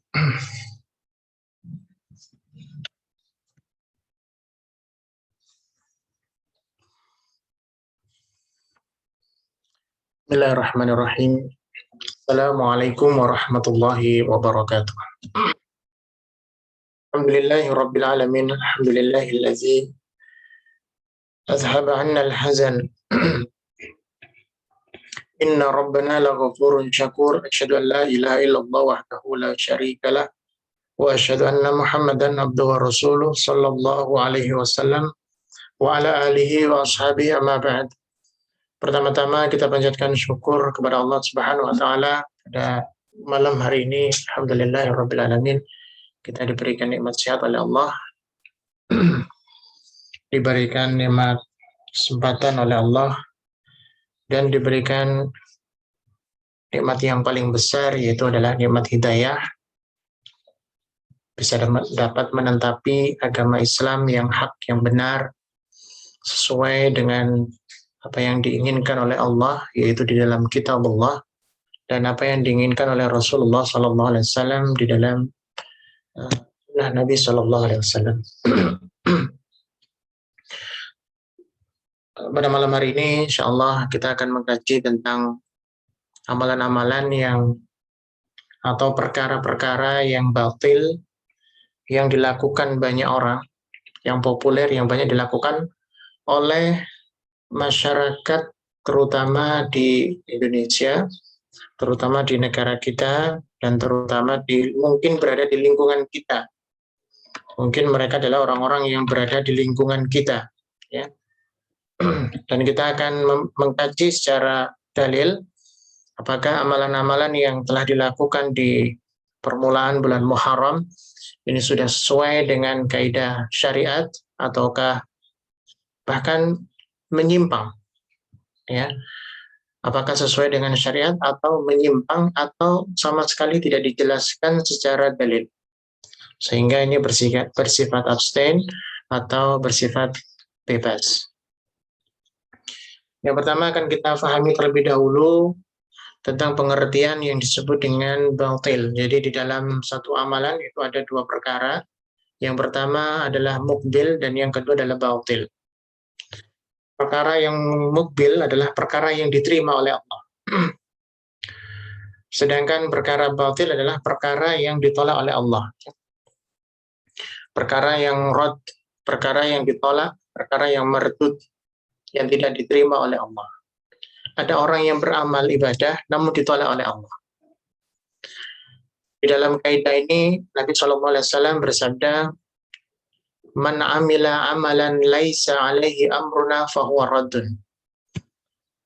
Bismillahirrahmanirrahim. Assalamualaikum warahmatullahi wabarakatuh. Alhamdulillahi rabbil alamin. Alhamdulillahillazi azhaba 'anna al-hazan. Inna rabbana laghafurun syakur. Asyhadu an la ilaha illallah wahdahu la syarika lah wa asyhadu anna Muhammadan abduhu wa rasuluh sallallahu alaihi wasallam wa ala alihi wa ashabihi amma ba'd. Pertama-tama kita panjatkan syukur kepada Allah Subhanahu wa taala pada malam hari ini. Alhamdulillahirabbil alamin. Kita diberikan nikmat sehat oleh Allah, diberikan nikmat kesempatan oleh Allah, dan diberikan nikmat yang paling besar, yaitu adalah nikmat hidayah, bisa dapat menentapi agama Islam yang hak, yang benar, sesuai dengan apa yang diinginkan oleh Allah, yaitu di dalam kitab Allah, dan apa yang diinginkan oleh Rasulullah SAW di dalam Nabi SAW. Pada malam hari ini, insya Allah kita akan mengkaji tentang amalan-amalan atau perkara-perkara yang batil yang dilakukan banyak orang, yang populer, yang banyak dilakukan oleh masyarakat, terutama di Indonesia, terutama di negara kita, dan terutama mungkin berada di lingkungan kita. Mungkin mereka adalah orang-orang yang berada di lingkungan kita, ya. Dan kita akan mengkaji secara dalil apakah amalan-amalan yang telah dilakukan di permulaan bulan Muharram ini sudah sesuai dengan kaidah syariat ataukah bahkan menyimpang, ya. Apakah sesuai dengan syariat atau menyimpang atau sama sekali tidak dijelaskan secara dalil, sehingga ini bersifat abstain atau bersifat bebas. Yang pertama akan kita pahami terlebih dahulu tentang pengertian yang disebut dengan batil. Jadi di dalam satu amalan itu ada dua perkara. Yang pertama adalah mukbil dan yang kedua adalah batil. Perkara yang mukbil adalah perkara yang diterima oleh Allah. Sedangkan perkara batil adalah perkara yang ditolak oleh Allah. Perkara yang rad, perkara yang ditolak, perkara yang mardud, yang tidak diterima oleh Allah. Ada orang yang beramal ibadah namun ditolak oleh Allah. Di dalam kaidah ini Nabi SAW bersabda, "Man amila amalan laisa alaihi amruna fahuwa raddun."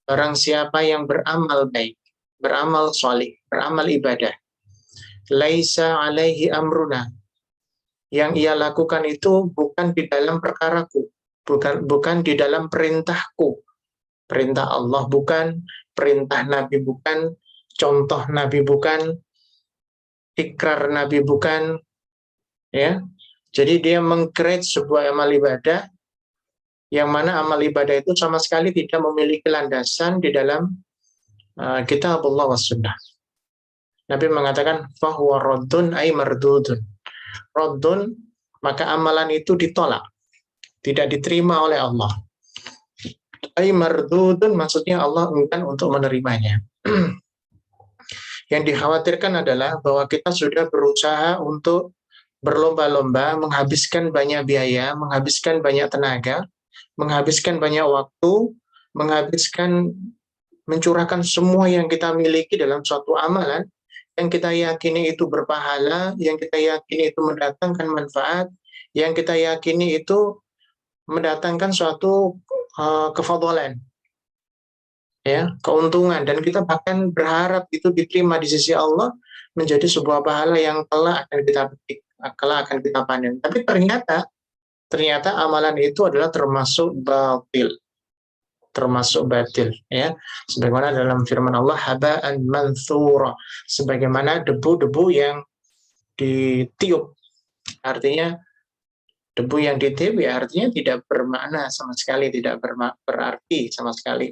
Barang siapa yang beramal baik, beramal solih, beramal ibadah, laisa alaihi amruna, yang ia lakukan itu bukan di dalam perkaraku, bukan di dalam perintahku. Perintah Allah bukan, perintah Nabi bukan, contoh Nabi bukan, ikrar Nabi bukan, ya. Jadi dia meng-create sebuah amal ibadah yang mana amal ibadah itu sama sekali tidak memiliki landasan di dalam kitab Allah was sunnah. Nabi mengatakan fahuwa raddun ay mardudun. Raddun, maka amalan itu ditolak, tidak diterima oleh Allah. Ay mardudun, maksudnya Allah enggan untuk menerimanya. Yang dikhawatirkan adalah bahwa kita sudah berusaha untuk berlomba-lomba, menghabiskan banyak biaya, menghabiskan banyak tenaga, menghabiskan banyak waktu, mencurahkan semua yang kita miliki dalam suatu amalan, yang kita yakini itu berpahala, yang kita yakini itu mendatangkan manfaat, yang kita yakini itu mendatangkan suatu kefadhalan, ya, keuntungan, dan kita bahkan berharap itu diterima di sisi Allah menjadi sebuah pahala yang kelak akan kita petik, kelak akan kita panen. Tapi ternyata amalan itu adalah termasuk batil, ya. Sebagaimana dalam firman Allah, haba'an manthura, sebagaimana debu-debu yang ditiup. Artinya debu yang ditiup ya artinya tidak bermakna sama sekali, tidak berarti sama sekali.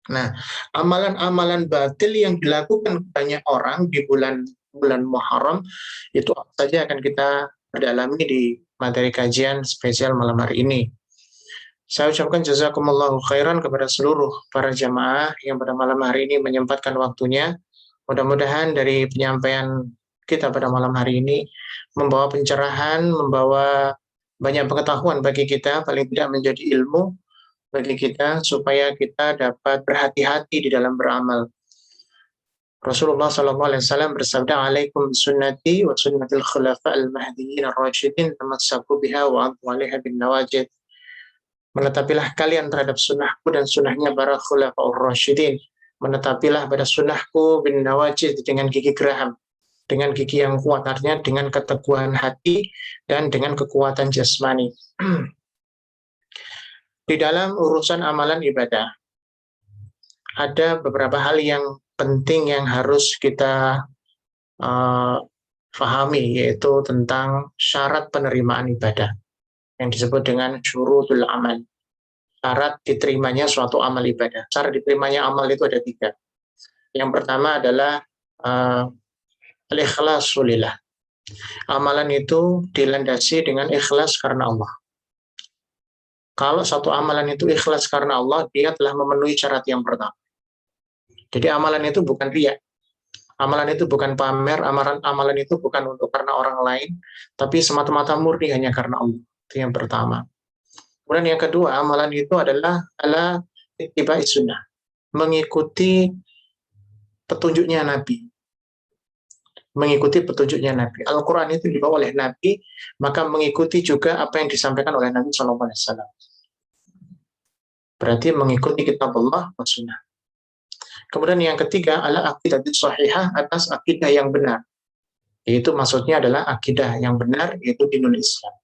Nah, amalan-amalan batil yang dilakukan banyak orang di bulan bulan Muharram, itu apa saja akan kita perdalami di materi kajian spesial malam hari ini. Saya ucapkan jazakumullahu khairan kepada seluruh para jamaah yang pada malam hari ini menyempatkan waktunya. Mudah-mudahan dari penyampaian kita pada malam hari ini membawa pencerahan, membawa banyak pengetahuan bagi kita, paling tidak menjadi ilmu bagi kita, supaya kita dapat berhati-hati di dalam beramal. Rasulullah SAW bersabda, "Alaikum sunnati wa sunnatil khulafa'il mahdiyyin ar-rasyidin, tamassaku biha wa 'addu 'alaiha bin nawajid." Menetapilah kalian terhadap sunnahku dan sunnahnya para khulafa'ur rasyidin. Menetapilah pada sunnahku bin nawajid dengan gigi geraham, dengan gigi yang kuat, artinya dengan keteguhan hati dan dengan kekuatan jasmani. Di dalam urusan amalan ibadah, ada beberapa hal yang penting yang harus kita fahami, yaitu tentang syarat penerimaan ibadah yang disebut dengan syurutul amal. Syarat diterimanya suatu amal ibadah. Syarat diterimanya amal itu ada 3. Yang pertama adalah al-ikhlasu lillah. Amalan itu dilandasi dengan ikhlas karena Allah. Kalau satu amalan itu ikhlas karena Allah, dia telah memenuhi syarat yang pertama. Jadi amalan itu bukan riya. Amalan itu bukan pamer, amalan itu bukan untuk karena orang lain, tapi semata-mata murni hanya karena Allah. Itu yang pertama. Kemudian yang kedua, amalan itu adalah ala ittiba'i sunnah, mengikuti petunjuknya Nabi. Mengikuti petunjuknya Nabi. Al-Quran itu dibawa oleh Nabi, maka mengikuti juga apa yang disampaikan oleh Nabi SAW. Berarti mengikuti kitab Allah dan sunnah. Kemudian yang ketiga, ala aqidah sahihah, atas akidah yang benar. Yaitu maksudnya adalah akidah yang benar, yaitu dinul Islam.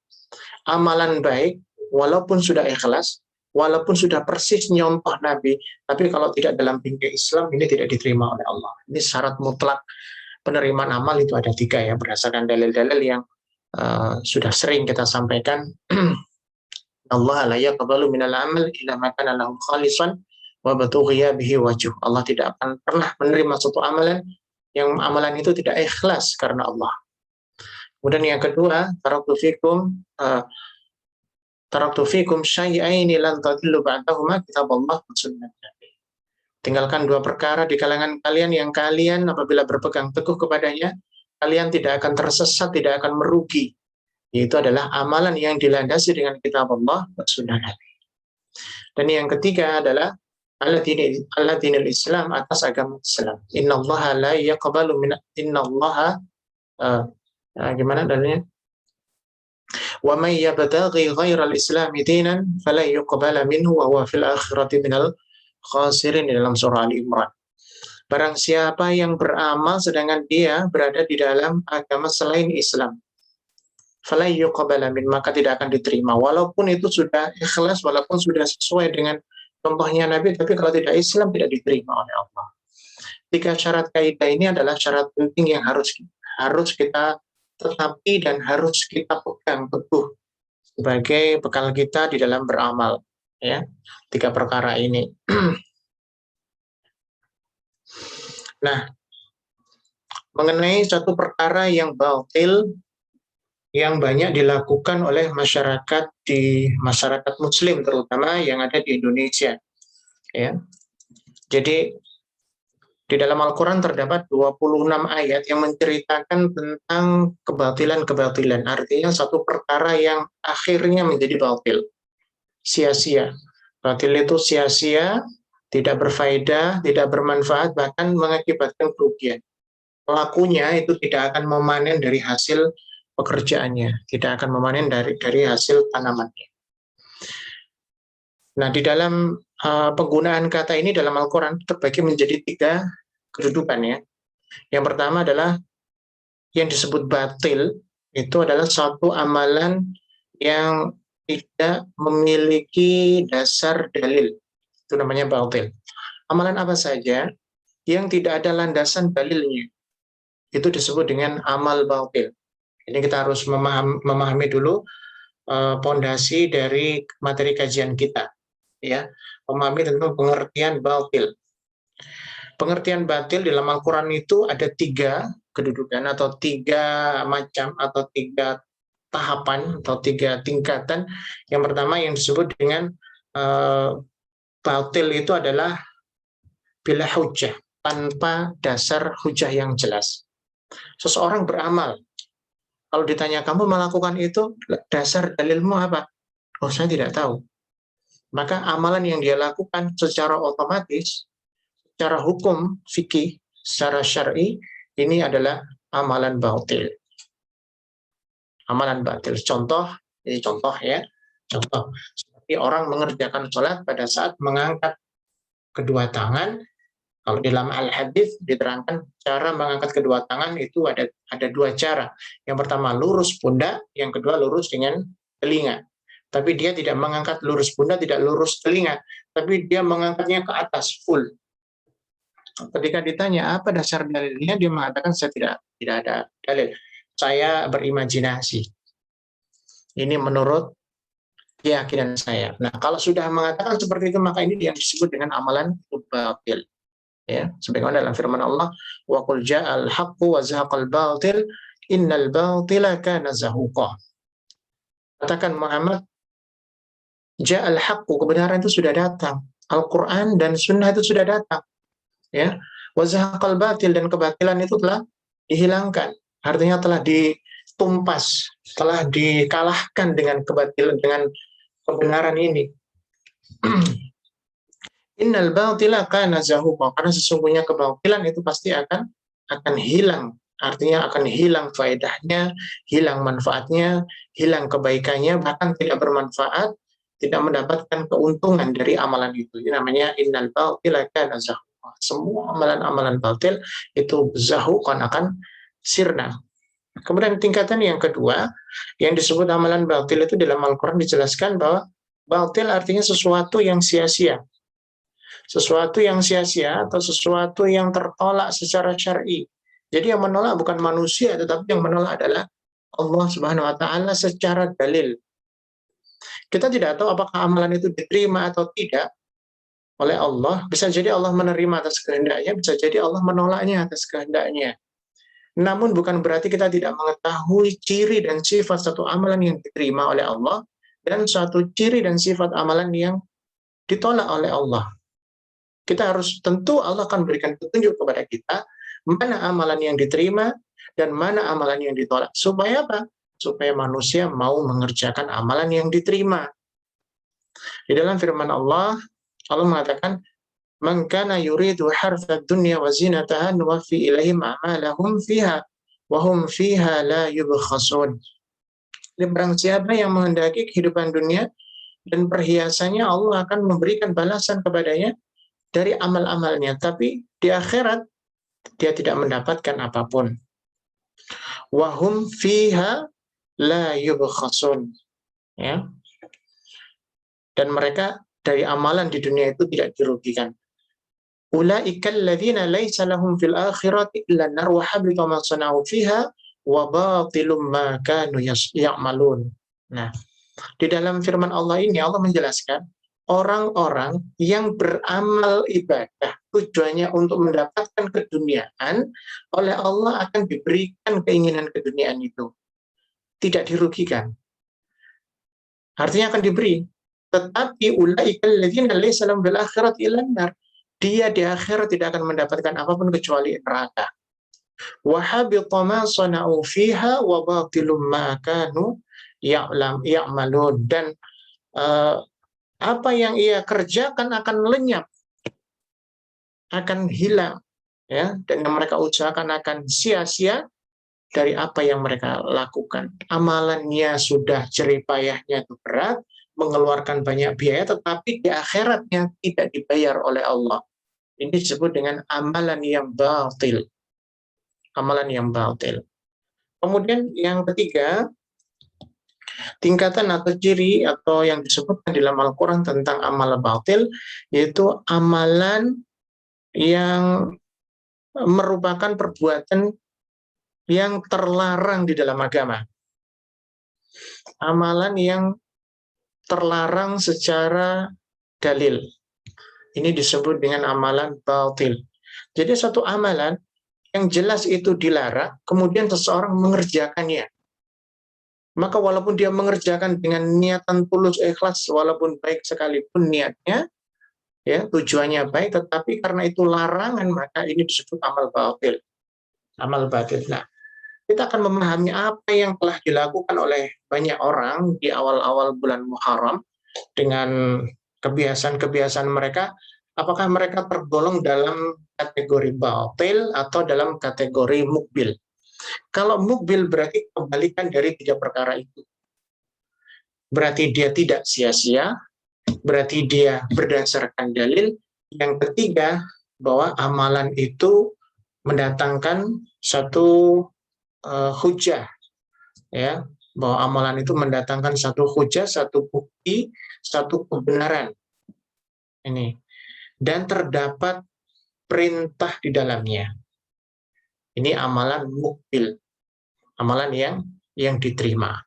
Amalan baik, walaupun sudah ikhlas, walaupun sudah persis nyontoh Nabi, tapi kalau tidak dalam bingkai Islam, ini tidak diterima oleh Allah. Ini syarat mutlak penerimaan amal itu ada 3 ya, berdasarkan dalil-dalil yang sudah sering kita sampaikan. Allah la yaqbalu minal amal illa ma kana lahu khalisan wa batughiya bihi wajh. Allah tidak akan pernah menerima suatu amalan yang amalan itu tidak ikhlas karena Allah. Kemudian yang kedua, taraktu fikum syai'aini lan tadillu ba'dahuma kitabullah wa sunnah. Tinggalkan 2 perkara di kalangan kalian yang kalian apabila berpegang teguh kepadanya, kalian tidak akan tersesat, tidak akan merugi. Yaitu adalah amalan yang dilandasi dengan kitab Allah dan sunnah Nabi. Dan yang ketiga adalah ala dinil Islam, atas agama Islam. Innallaha la yaqbalu min innallaha gimana dalilnya? Wa may yabtaghi ghairal islami dinan fala yuqbala minhu wa huwa fil akhirati minal khasirin, di dalam surah Al-Imran. Barang siapa yang beramal sedangkan dia berada di dalam agama selain Islam, fala yuqbala min, maka tidak akan diterima. Walaupun itu sudah ikhlas, walaupun sudah sesuai dengan contohnya Nabi, tapi kalau tidak Islam tidak diterima oleh Allah. 3 syarat kaidah ini adalah syarat penting yang harus kita tetapi dan harus kita pegang teguh sebagai bekal kita di dalam beramal, ya. 3 perkara ini. Nah, mengenai satu perkara yang batil yang banyak dilakukan oleh masyarakat Muslim, terutama yang ada di Indonesia, ya. Jadi di dalam Al-Quran terdapat 26 ayat yang menceritakan tentang kebatilan-kebatilan. Artinya satu perkara yang akhirnya menjadi batil, sia-sia. Batil itu sia-sia, tidak berfaedah, tidak bermanfaat, bahkan mengakibatkan kerugian. Pelakunya itu tidak akan memanen dari hasil pekerjaannya, tidak akan memanen dari hasil tanamannya. Nah, di dalam penggunaan kata ini dalam Al-Quran terbagi menjadi 3 kedudukan, ya. Yang pertama adalah yang disebut batil, itu adalah suatu amalan yang tidak memiliki dasar dalil. Itu namanya batil. Amalan apa saja yang tidak ada landasan dalilnya, itu disebut dengan amal batil. Ini kita harus memahami dulu pondasi dari materi kajian kita, ya. Memahami tentang pengertian batil. Pengertian batil dalam Al-Quran itu ada 3 kedudukan atau 3 macam atau 3 tahapan atau 3 tingkatan. Yang pertama yang disebut dengan batil itu adalah bila hujah, tanpa dasar hujah yang jelas. Seseorang beramal, kalau ditanya kamu melakukan itu, dasar dalilmu apa? Oh, saya tidak tahu. Maka amalan yang dia lakukan secara otomatis, secara hukum fikih, secara syar'i, ini adalah amalan batil. Amalan batil. Contoh, ini contoh ya. Contoh, seperti orang mengerjakan sholat pada saat mengangkat kedua tangan. Kalau di dalam al-hadis diterangkan cara mengangkat kedua tangan itu ada 2 cara. Yang pertama lurus pundak, yang kedua lurus dengan telinga. Tapi dia tidak mengangkat lurus pundak, tidak lurus telinga, tapi dia mengangkatnya ke atas full. Ketika ditanya apa dasar dalilnya, dia mengatakan saya tidak ada dalil. Saya berimajinasi. Ini menurut keyakinan saya. Nah, kalau sudah mengatakan seperti itu, maka ini yang disebut dengan amalan batil. Ya, sebagaimana dalam firman Allah, wa qul ja'al haqqu wa zahaqal batil innal batila kana zahuqa. Katakan Muhammad, ja'al haqqu, kebenaran itu sudah datang. Al-Qur'an dan sunnah itu sudah datang. Ya, wa zahaqal batil, dan kebatilan itu telah dihilangkan. Artinya telah ditumpas, telah dikalahkan dengan kebatilan, dengan kebenaran ini. Innal batila kana zahuqa, karena sesungguhnya kebatilan itu pasti akan hilang. Artinya akan hilang faedahnya, hilang manfaatnya, hilang kebaikannya, bahkan tidak bermanfaat, tidak mendapatkan keuntungan dari amalan itu. Ini namanya innal batila kana zahuqa. Semua amalan-amalan batil itu zahuqan, akan sirna. Kemudian tingkatan yang kedua, yang disebut amalan batil itu dalam Al-Quran dijelaskan bahwa batil artinya sesuatu yang sia-sia. Sesuatu yang sia-sia atau sesuatu yang tertolak secara syar'i. Jadi yang menolak bukan manusia, tetapi yang menolak adalah Allah Subhanahu wa taala secara dalil. Kita tidak tahu apakah amalan itu diterima atau tidak oleh Allah. Bisa jadi Allah menerima atas kehendaknya, bisa jadi Allah menolaknya atas kehendaknya. Namun bukan berarti kita tidak mengetahui ciri dan sifat satu amalan yang diterima oleh Allah dan suatu ciri dan sifat amalan yang ditolak oleh Allah. Kita harus, tentu Allah akan berikan petunjuk kepada kita mana amalan yang diterima dan mana amalan yang ditolak. Supaya apa? Supaya manusia mau mengerjakan amalan yang diterima. Di dalam firman Allah, Allah mengatakan, "Man kana yuridu harfad dunya wa zinataha nuwaffi ilaihim a'malahum fiha wa hum fiha la yubkhasun." Barang siapa yang menghendaki kehidupan dunia dan perhiasannya, Allah akan memberikan balasan kepadanya dari amal-amalnya, tapi di akhirat dia tidak mendapatkan apapun. Wahum fiha la yubkhasun. Ya. Dan mereka dari amalan di dunia itu tidak dirugikan. Ulaikal ladzina laisa lahum fil akhirati illa nar wa habita ma sana'u fiha wa batilum ma kanu ya'malun. Nah, di dalam firman Allah ini Allah menjelaskan orang-orang yang beramal ibadah tujuannya untuk mendapatkan keduniaan, oleh Allah akan diberikan keinginan keduniaan itu. Tidak dirugikan. Artinya akan diberi. Tetapi ulaikal ladzina laysa lahum bil akhirati illa nar. Dia di akhirat tidak akan mendapatkan apapun kecuali neraka. Wa habita ma sana'u fiha wa batilum ma kanu ya'malun. Dan apa yang ia kerjakan akan lenyap, akan hilang, ya, dan yang mereka usahakan akan sia-sia dari apa yang mereka lakukan. Amalannya sudah jerih payahnya itu berat, mengeluarkan banyak biaya, tetapi di akhiratnya tidak dibayar oleh Allah. Ini disebut dengan amalan yang batil. Amalan yang batil. Kemudian yang ketiga, tingkatan atau ciri atau yang disebutkan dalam Al-Quran tentang amal batil, yaitu amalan yang merupakan perbuatan yang terlarang di dalam agama. Amalan yang terlarang secara dalil. Ini disebut dengan amalan batil. Jadi satu amalan yang jelas itu dilarang, kemudian seseorang mengerjakannya. Maka walaupun dia mengerjakan dengan niatan tulus ikhlas, walaupun baik sekalipun niatnya, ya tujuannya baik, tetapi karena itu larangan, maka ini disebut amal batil. Amal batil. Nah, kita akan memahami apa yang telah dilakukan oleh banyak orang di awal-awal bulan Muharram dengan kebiasaan-kebiasaan mereka, apakah mereka tergolong dalam kategori batil atau dalam kategori mukbil. Kalau mukbil berarti kebalikan dari tiga perkara itu. Berarti dia tidak sia-sia, berarti dia berdasarkan dalil. Yang ketiga, bahwa amalan itu mendatangkan satu hujah, ya, bahwa amalan itu mendatangkan satu hujah, satu bukti, satu kebenaran. Ini. Dan terdapat perintah di dalamnya. Ini amalan mukbil, amalan yang diterima.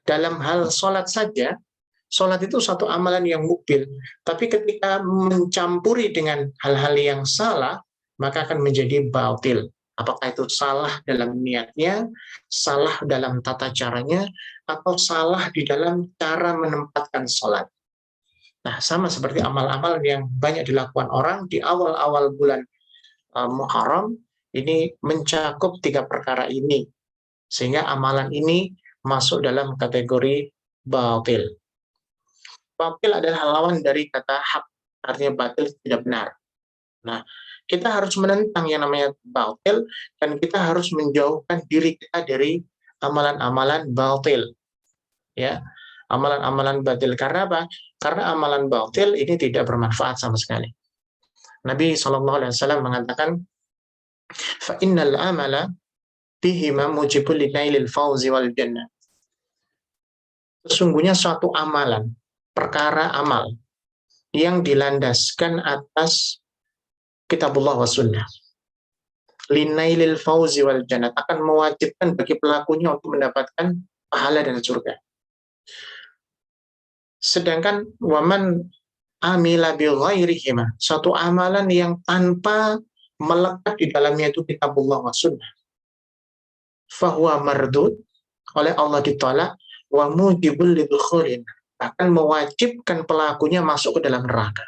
Dalam hal sholat saja, sholat itu satu amalan yang mukbil, tapi ketika mencampuri dengan hal-hal yang salah, maka akan menjadi batil. Apakah itu salah dalam niatnya, salah dalam tata caranya, atau salah di dalam cara menempatkan sholat. Nah, sama seperti amal-amal yang banyak dilakukan orang di awal-awal bulan Muharram, ini mencakup tiga perkara ini, sehingga amalan ini masuk dalam kategori batil. Batil adalah lawan dari kata hak, artinya batil tidak benar. Nah, kita harus menentang yang namanya batil, dan kita harus menjauhkan diri kita dari amalan-amalan batil. Ya, amalan-amalan batil. Karena apa? Karena amalan batil ini tidak bermanfaat sama sekali. Nabi SAW mengatakan, فَإِنَّ الْأَمَلَ بِهِمَا مُجِبُ لِنَيْلِ الْفَوْزِ وَالْجَنَّةِ. Sesungguhnya suatu amalan, perkara amal, yang dilandaskan atas kitabullah wa sunnah, linailil fauzi wal jannah, akan mewajibkan bagi pelakunya untuk mendapatkan pahala dan surga. Sedangkan waman amila bi ghairihima, suatu amalan yang tanpa melekat di dalamnya itu kitabullah wa sunnah, fahuwa mardud, oleh Allah ditolak, wa mujibul lidkhulin, akan mewajibkan pelakunya masuk ke dalam neraka.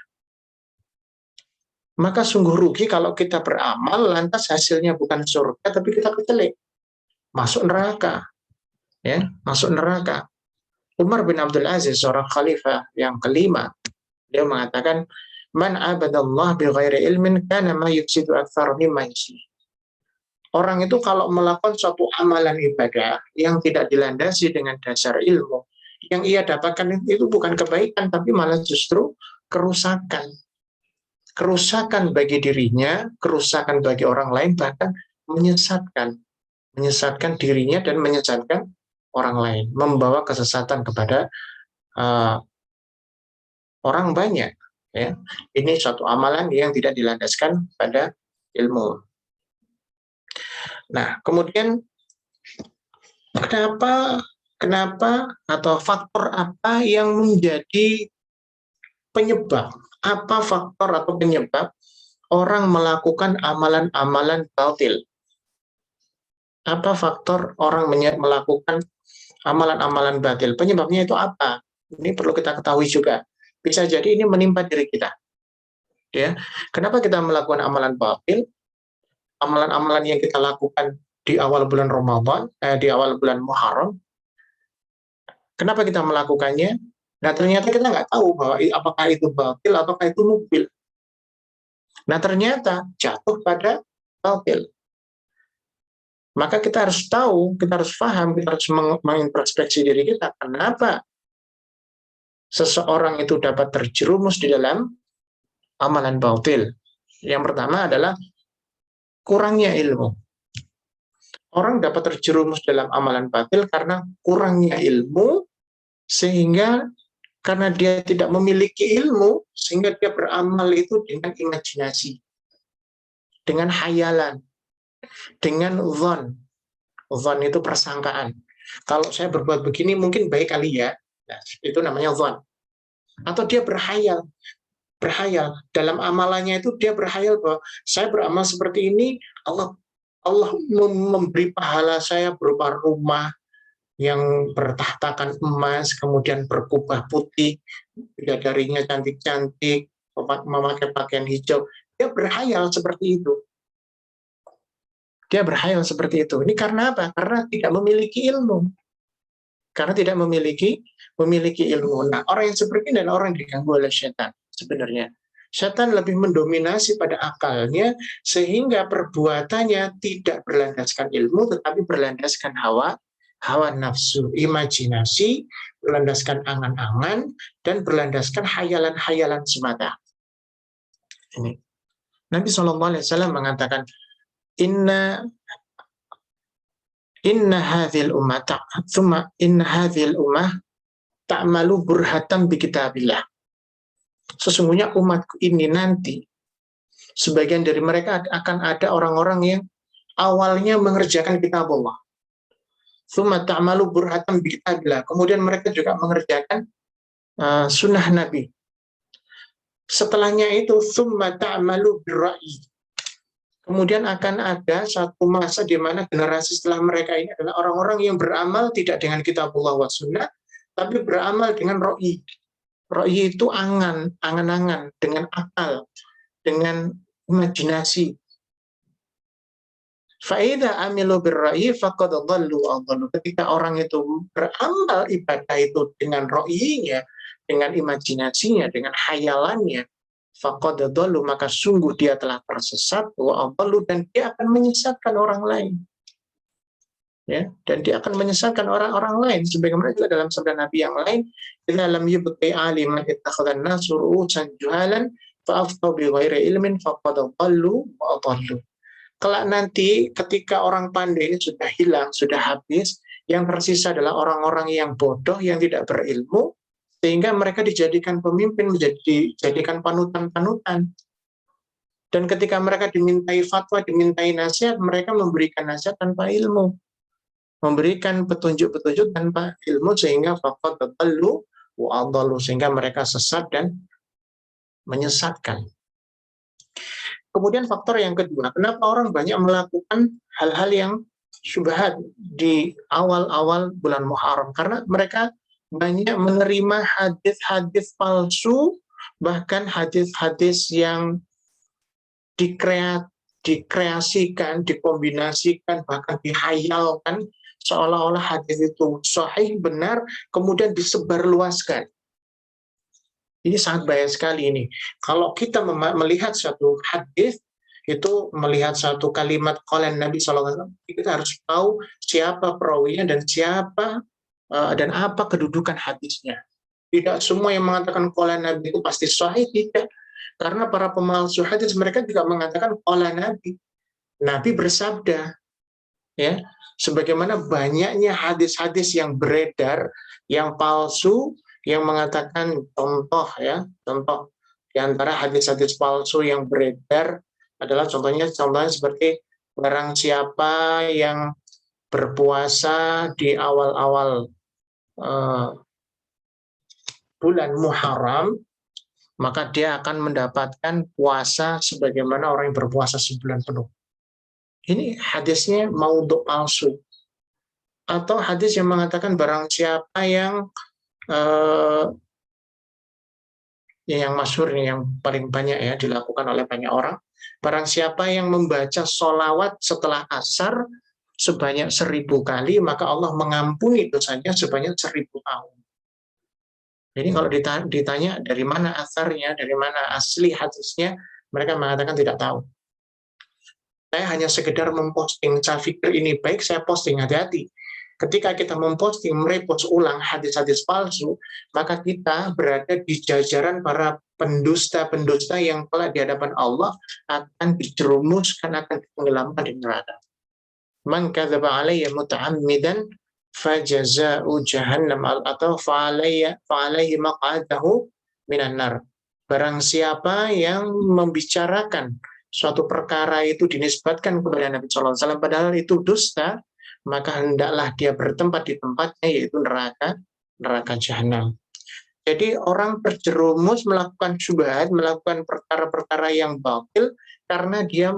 Maka sungguh rugi kalau kita beramal lantas hasilnya bukan surga tapi kita kecelek, masuk neraka, ya, masuk neraka. Umar bin Abdul Aziz, seorang khalifah yang kelima, dia mengatakan, man abadallah bi ghairi ilmin kana ma yufsidu aktsara mimma yuslih. Orang itu kalau melakukan suatu amalan ibadah yang tidak dilandasi dengan dasar ilmu, yang ia dapatkan itu bukan kebaikan tapi malah justru kerusakan. Kerusakan bagi dirinya, kerusakan bagi orang lain, bahkan menyesatkan dirinya dan menyesatkan orang lain, membawa kesesatan kepada orang banyak. Ya, ini suatu amalan yang tidak dilandaskan pada ilmu. Nah, kemudian kenapa atau faktor apa yang menjadi penyebab? Apa faktor atau penyebab orang melakukan amalan-amalan batil? Apa faktor orang melakukan amalan-amalan batil? Penyebabnya itu apa? Ini perlu kita ketahui juga. Bisa jadi ini menimpa diri kita. Ya, kenapa kita melakukan amalan batil? Amalan-amalan yang kita lakukan di awal bulan Ramadan, di awal bulan Muharram. Kenapa kita melakukannya? Nah, ternyata kita nggak tahu bahwa apakah itu batil ataukah itu mukbil. Nah, ternyata jatuh pada batil. Maka kita harus tahu, kita harus paham, kita harus mengintrospeksi diri kita. Kenapa seseorang itu dapat terjerumus di dalam amalan batil? Yang pertama adalah kurangnya ilmu. Orang dapat terjerumus dalam amalan batil karena kurangnya ilmu, sehingga karena dia tidak memiliki ilmu, sehingga dia beramal itu dengan imajinasi, dengan hayalan, dengan zon. Zon itu persangkaan. Kalau saya berbuat begini mungkin baik kali ya. Nah, itu namanya zon. Atau dia berhayal. Dalam amalannya itu dia berhayal bahwa saya beramal seperti ini, Allah Allah memberi pahala saya berupa rumah yang bertahtakan emas, kemudian berkubah putih, bidadarinya cantik-cantik, memakai pakaian hijau. Dia berhayal seperti itu. Dia berhayal seperti itu. Ini karena apa? Karena tidak memiliki ilmu. Karena tidak memiliki ilmu. Nah, orang yang seperti ini adalah orang yang diganggu oleh setan sebenarnya. Setan lebih mendominasi pada akalnya sehingga perbuatannya tidak berlandaskan ilmu tetapi berlandaskan hawa nafsu, imajinasi, berlandaskan angan-angan dan berlandaskan hayalan-hayalan semata. Ini. Nabi SAW mengatakan inna hadhil ummah ta'malu burhatan bi kitabillah. Sesungguhnya umatku ini nanti sebagian dari mereka akan ada orang-orang yang awalnya mengerjakan kitab Allah. Tsumma ta'malu burhatan bi kitabillah. Kemudian mereka juga mengerjakan sunnah Nabi. Setelahnya itu tsumma ta'malu birra'yi. Kemudian akan ada satu masa di mana generasi setelah mereka ini adalah orang-orang yang beramal tidak dengan kitabullah wa sunnah, tapi beramal dengan ro'i. Ro'i itu angan-angan, dengan akal, dengan imajinasi. Fa'idha amilu birra'i faqad dhallu adhallu. Ketika orang itu beramal ibadah itu dengan ro'inya, dengan imajinasinya, dengan hayalannya, faqad dhallu, maka sungguh dia telah tersesat, wa adhallu, dan dia akan menyesatkan orang lain. Ya, dan dia akan menyesatkan orang-orang lain sebagaimana juga dalam sabda Nabi yang lain, idza lam yubqi aliman ittakhadhan nasu ru'usan juhalan fa aftau bi ghairi ilmin faqad dhallu wa adhallu. Kelak nanti ketika orang pandai ini sudah hilang, sudah habis, yang tersisa adalah orang-orang yang bodoh, yang tidak berilmu, sehingga mereka dijadikan pemimpin, dijadikan panutan-panutan. Dan ketika mereka dimintai fatwa, dimintai nasihat, mereka memberikan nasihat tanpa ilmu, memberikan petunjuk-petunjuk tanpa ilmu, sehingga faqad dhallu wa adhallu, sehingga mereka sesat dan menyesatkan. Kemudian faktor yang kedua, kenapa orang banyak melakukan hal-hal yang syubhat di awal-awal bulan Muharram? Karena mereka banyak menerima hadis-hadis palsu, bahkan hadis-hadis yang dikreasikan, dikombinasikan, bahkan dihayalkan, seolah-olah hadis itu sahih, benar, kemudian disebarluaskan. Ini sangat bahaya sekali ini. Kalau kita melihat satu hadis, itu melihat satu kalimat qalan Nabi SAW, kita harus tahu siapa perawinya dan siapa dan apa kedudukan hadisnya. Tidak semua yang mengatakan qalan Nabi itu pasti sahih, tidak. Karena para pemalsu hadis mereka juga mengatakan qalan Nabi. Nabi bersabda, ya. Sebagaimana banyaknya hadis-hadis yang beredar, yang palsu, yang mengatakan contoh di antara hadis-hadis palsu yang beredar adalah contohnya seperti barang siapa yang berpuasa di awal-awal bulan Muharram, maka dia akan mendapatkan puasa sebagaimana orang yang berpuasa sebulan penuh. Ini hadisnya maudhu palsu. Atau hadis yang mengatakan barang siapa yang yang masyhur, yang paling banyak ya dilakukan oleh banyak orang, barang siapa yang membaca sholawat setelah asar sebanyak 1000 kali, maka Allah mengampuni dosanya sebanyak 1000 tahun. Jadi kalau ditanya dari mana asarnya, dari mana asli hadisnya, mereka mengatakan tidak tahu. Saya hanya sekedar memposting, saya pikir ini baik, saya posting, hati-hati. Ketika kita memposting, merepost ulang hadis-hadis palsu, maka kita berada di jajaran para pendusta-pendusta yang kelak di hadapan Allah akan dijerumuskan, akan ditenggelamkan di neraka. Man kadzaba alayya muta'ammidan fajaza'u jahannam, atau fa'alayhi maq'adahu minan nar. Barang siapa yang membicarakan suatu perkara itu dinisbatkan kepada Nabi SAW, padahal itu dusta, maka hendaklah dia bertempat di tempatnya, yaitu neraka jahanam. Jadi orang terjerumus melakukan syubhat, melakukan perkara-perkara yang batil karena dia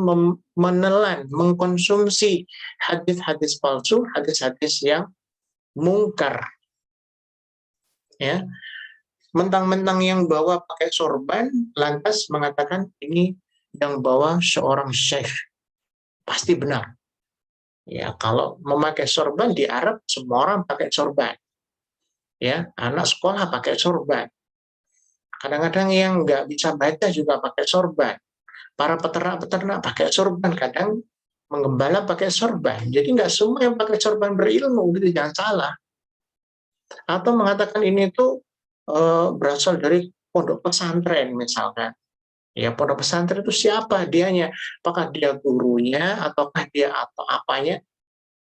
menelan, mengkonsumsi hadis-hadis palsu, hadis-hadis yang mungkar. Ya, mentang-mentang yang bawa pakai sorban, lantas mengatakan ini yang bawa seorang syekh, pasti benar. Ya, kalau memakai sorban di Arab semua orang pakai sorban. Ya, anak sekolah pakai sorban. Kadang-kadang yang nggak bisa baca juga pakai sorban. Para peternak-peternak pakai sorban, kadang menggembala pakai sorban. Jadi nggak semua yang pakai sorban berilmu, gitu, jangan salah. Atau mengatakan ini tuh berasal dari pondok pesantren misalkan. Ya, pondok pesantren itu siapa dianya? Apakah dia gurunya ataukah dia atau apanya?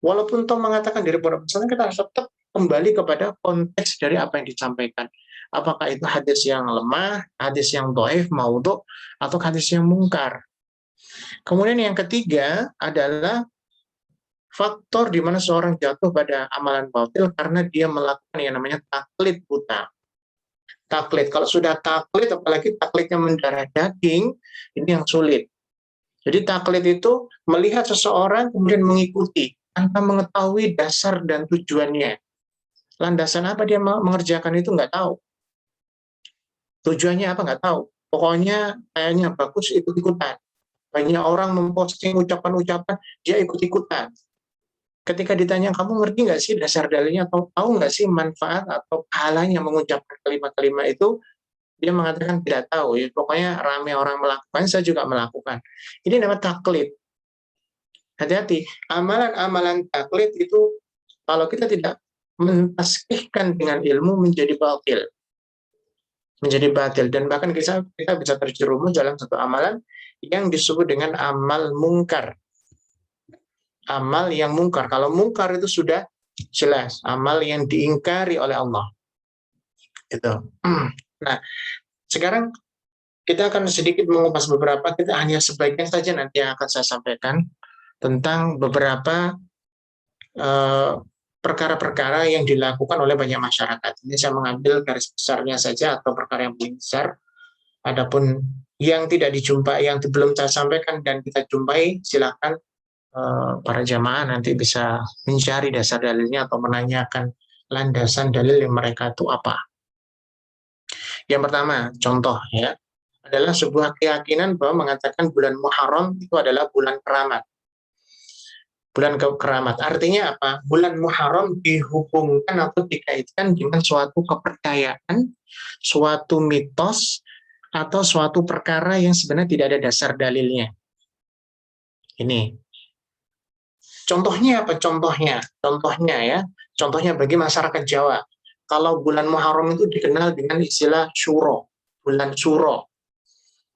Walaupun toh mengatakan dari pondok pesantren, kita harus tetap kembali kepada konteks dari apa yang disampaikan. Apakah itu hadis yang lemah, hadis yang dhaif, maudhu, atau hadis yang mungkar. Kemudian yang ketiga adalah faktor di mana seorang jatuh pada amalan batil karena dia melakukan yang namanya taklid buta. Taklid, kalau sudah taklid, apalagi taklidnya mendarah daging, ini yang sulit. Jadi taklid itu melihat seseorang kemudian mengikuti tanpa mengetahui dasar dan tujuannya. Landasan apa dia mengerjakan itu nggak tahu. Tujuannya apa nggak tahu. Pokoknya kayaknya bagus, ikut-ikutan. Banyak orang memposting ucapan-ucapan, dia ikut-ikutan. Ketika ditanya, kamu ngerti nggak sih dasar dalilnya, atau tahu nggak sih manfaat atau pahalanya mengucapkan kalimat-kalimat itu, dia mengatakan tidak tahu. Ya, pokoknya ramai orang melakukan, saya juga melakukan. Ini namanya taklid. Hati-hati, amalan-amalan taklid itu kalau kita tidak mentasbihkan dengan ilmu menjadi batil. Menjadi batil. Dan bahkan kita bisa terjerumus dalam satu amalan yang disebut dengan amal mungkar. Amal yang mungkar. Kalau mungkar itu sudah jelas, amal yang diingkari oleh Allah. Itu. Nah, sekarang kita akan sedikit mengupas beberapa, kita hanya sebagian saja nanti yang akan saya sampaikan tentang beberapa perkara-perkara yang dilakukan oleh banyak masyarakat. Ini saya mengambil garis besarnya saja atau perkara yang paling besar. Adapun yang tidak dijumpai, yang belum saya sampaikan dan kita jumpai, silakan para jamaah nanti bisa mencari dasar dalilnya atau menanyakan landasan dalil yang mereka itu apa. Yang pertama, contoh ya, adalah sebuah keyakinan bahwa mengatakan bulan Muharram itu adalah bulan keramat. Bulan keramat. Artinya apa? Bulan Muharram dihubungkan atau dikaitkan dengan suatu kepercayaan, suatu mitos, atau suatu perkara yang sebenarnya tidak ada dasar dalilnya. Ini. Contohnya apa? Contohnya ya. Contohnya bagi masyarakat Jawa. Kalau bulan Muharram itu dikenal dengan istilah Syuro. Bulan Syuro.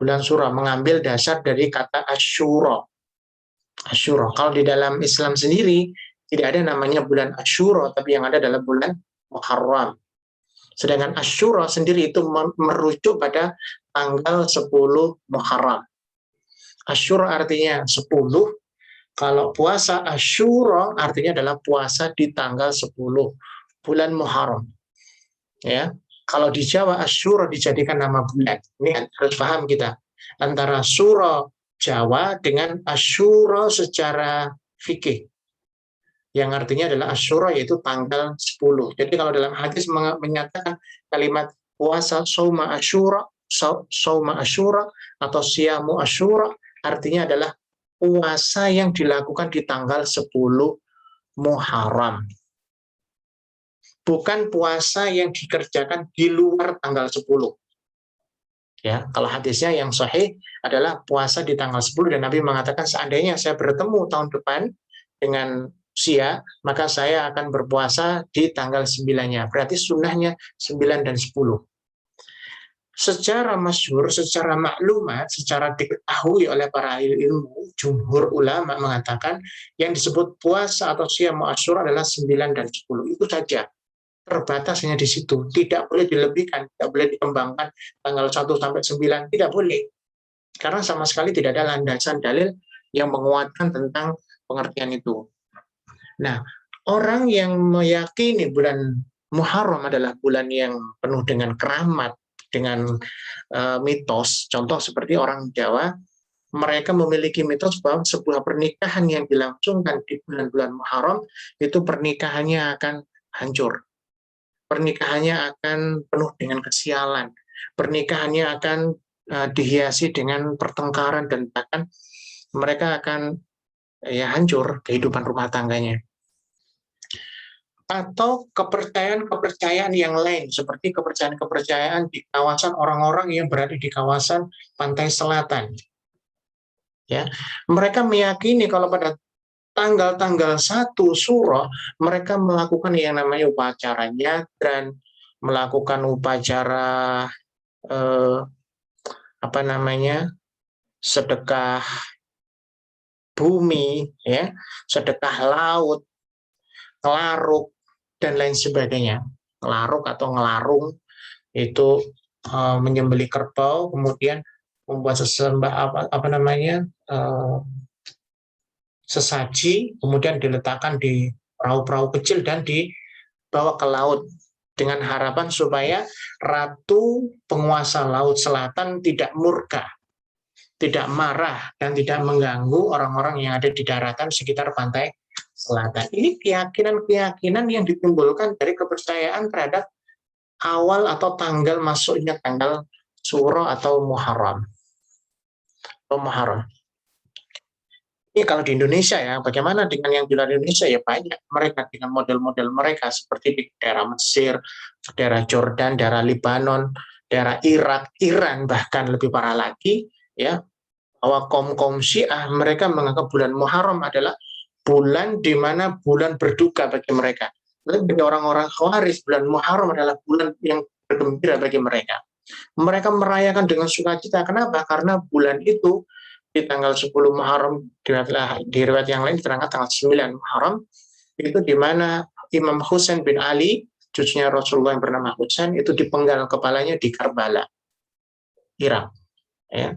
Bulan Syuro mengambil dasar dari kata Asyura. Asyura. Kalau di dalam Islam sendiri tidak ada namanya bulan Asyura, tapi yang ada adalah bulan Muharram. Sedangkan Asyura sendiri itu merujuk pada tanggal 10 Muharram. Asyura artinya 10. Kalau puasa Asyura artinya adalah puasa di tanggal 10 bulan Muharram. Ya. Kalau di Jawa Asyura dijadikan nama bulan. Ini harus paham kita. Antara Syura Jawa dengan Asyura secara fikih. Yang artinya adalah Asyura yaitu tanggal 10. Jadi kalau dalam hadis menyatakan kalimat puasa Sauma Asyura, Sauma Asyura atau Siamu Asyura, artinya adalah puasa yang dilakukan di tanggal 10 Muharram. Bukan puasa yang dikerjakan di luar tanggal 10. Ya, kalau hadisnya yang sahih adalah puasa di tanggal 10 dan Nabi mengatakan seandainya saya bertemu tahun depan dengan usia, maka saya akan berpuasa di tanggal 9-nya. Berarti sunnahnya 9 dan 10. Secara masyhur, secara maklumat, secara diketahui oleh para ilmu, jumhur ulama mengatakan yang disebut puasa atau siam Asyura adalah 9 dan 10. Itu saja. Terbatas hanya di situ, tidak boleh dilebihkan, tidak boleh dikembangkan tanggal 1 sampai 9, tidak boleh. Karena sama sekali tidak ada landasan dalil yang menguatkan tentang pengertian itu. Nah, orang yang meyakini bulan Muharram adalah bulan yang penuh dengan keramat, dengan mitos. Contoh seperti orang Jawa, mereka memiliki mitos bahwa sebuah pernikahan yang dilangsungkan di bulan-bulan Muharram itu pernikahannya akan hancur. Pernikahannya akan penuh dengan kesialan. Pernikahannya akan dihiasi dengan pertengkaran dan bahkan mereka akan ya hancur kehidupan rumah tangganya. Atau kepercayaan-kepercayaan yang lain seperti kepercayaan-kepercayaan di kawasan orang-orang yang berada di kawasan pantai selatan. Ya, mereka meyakini kalau pada tanggal-tanggal 1 Suro mereka melakukan yang namanya upacara nyadran, melakukan upacara apa namanya sedekah bumi, ya, sedekah laut, ngelaruk dan lain sebagainya. Ngelaruk atau ngelarung itu menyembelih kerbau, kemudian membuat apa namanya sesaji, kemudian diletakkan di perahu-perahu kecil dan dibawa ke laut dengan harapan supaya ratu penguasa laut selatan tidak murka, tidak marah, dan tidak mengganggu orang-orang yang ada di daratan sekitar pantai selatan. Ini keyakinan-keyakinan yang ditimbulkan dari kepercayaan terhadap awal atau tanggal masuknya tanggal Suro atau Muharram. Ini kalau di Indonesia ya, bagaimana dengan yang di luar Indonesia ya banyak mereka dengan model-model mereka seperti di daerah Mesir, daerah Jordan, daerah Lebanon, daerah Irak, Iran bahkan lebih parah lagi ya, bahwa kaum Syiah mereka menganggap bulan Muharram adalah bulan di mana bulan berduka bagi mereka. Tapi bagi orang-orang Khawarij bulan Muharram adalah bulan yang bergembira bagi mereka. Mereka merayakan dengan sukacita. Kenapa? Karena bulan itu di tanggal 10 Muharram, di riwayat yang lain diterangkan tanggal 9 Muharram, itu di mana Imam Husain bin Ali, cucunya Rasulullah yang bernama Husain, itu dipenggal kepalanya di Karbala, Irak. Ya.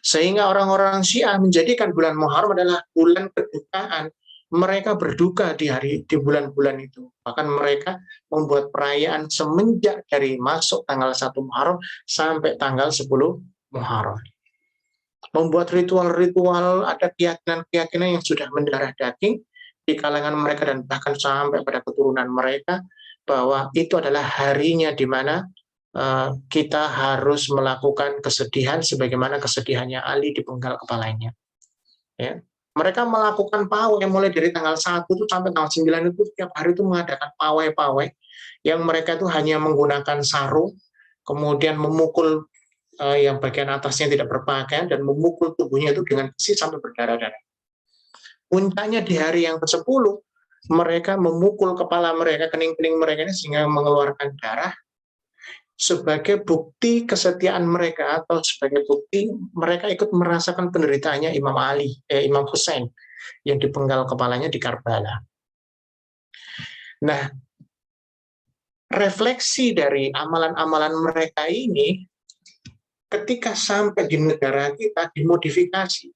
Sehingga orang-orang Syiah menjadikan bulan Muharram adalah bulan kedukaan. Mereka berduka di bulan-bulan itu. Bahkan mereka membuat perayaan semenjak dari masuk tanggal 1 Muharram sampai tanggal 10 Muharram. Membuat ritual-ritual, ada keyakinan-keyakinan yang sudah mendarah daging di kalangan mereka dan bahkan sampai pada keturunan mereka, bahwa itu adalah harinya di mana kita harus melakukan kesedihan sebagaimana kesedihannya Ali dipenggal kepalanya. Ya. Mereka melakukan pawai mulai dari tanggal 1 itu sampai tanggal 9 itu setiap hari itu mengadakan pawai-pawai yang mereka itu hanya menggunakan sarung, kemudian memukul yang bagian atasnya tidak berpakaian dan memukul tubuhnya itu dengan besi sampai berdarah-darah. Puncaknya di hari yang ke-10 mereka memukul kepala mereka, kening-kening mereka ini sehingga mengeluarkan darah sebagai bukti kesetiaan mereka atau sebagai bukti mereka ikut merasakan penderitaannya Imam Husain yang dipenggal kepalanya di Karbala. Nah, refleksi dari amalan-amalan mereka ini ketika sampai di negara kita dimodifikasi.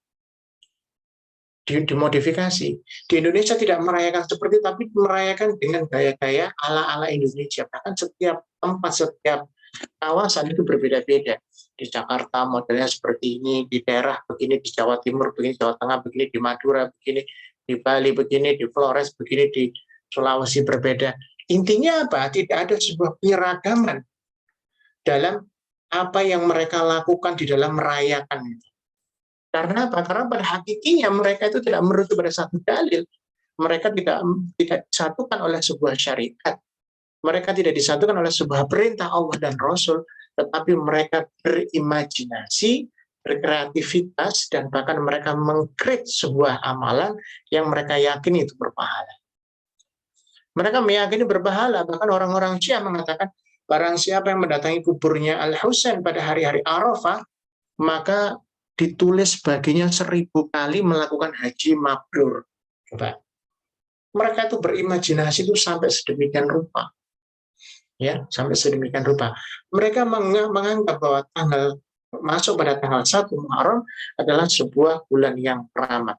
Di Indonesia tidak merayakan seperti itu, tapi merayakan dengan gaya-gaya ala-ala Indonesia. Bahkan setiap tempat, setiap kawasan itu berbeda-beda. Di Jakarta modelnya seperti ini, di daerah begini, di Jawa Timur begini, Jawa Tengah begini, di Madura begini, di Bali begini, di Flores begini, di Sulawesi berbeda. Intinya apa? Tidak ada sebuah penyeragaman dalam apa yang mereka lakukan di dalam merayakan itu. Karena apa? Karena pada hakikinya mereka itu tidak merujuk pada satu dalil. Mereka tidak disatukan oleh sebuah syariat. Mereka tidak disatukan oleh sebuah perintah Allah dan Rasul, tetapi mereka berimajinasi, berkreativitas, dan bahkan mereka mengkreat sebuah amalan yang mereka yakini itu berpahala. Mereka meyakini berpahala, bahkan orang-orang Syiah mengatakan, barang siapa yang mendatangi kuburnya Al-Husain pada hari-hari Arafah, maka ditulis baginya 1000 kali melakukan haji mabrur. Coba. Mereka itu berimajinasi itu sampai sedemikian rupa. Ya, sampai sedemikian rupa. Mereka menganggap bahwa masuk pada tanggal 1 Muharram adalah sebuah bulan yang keramat.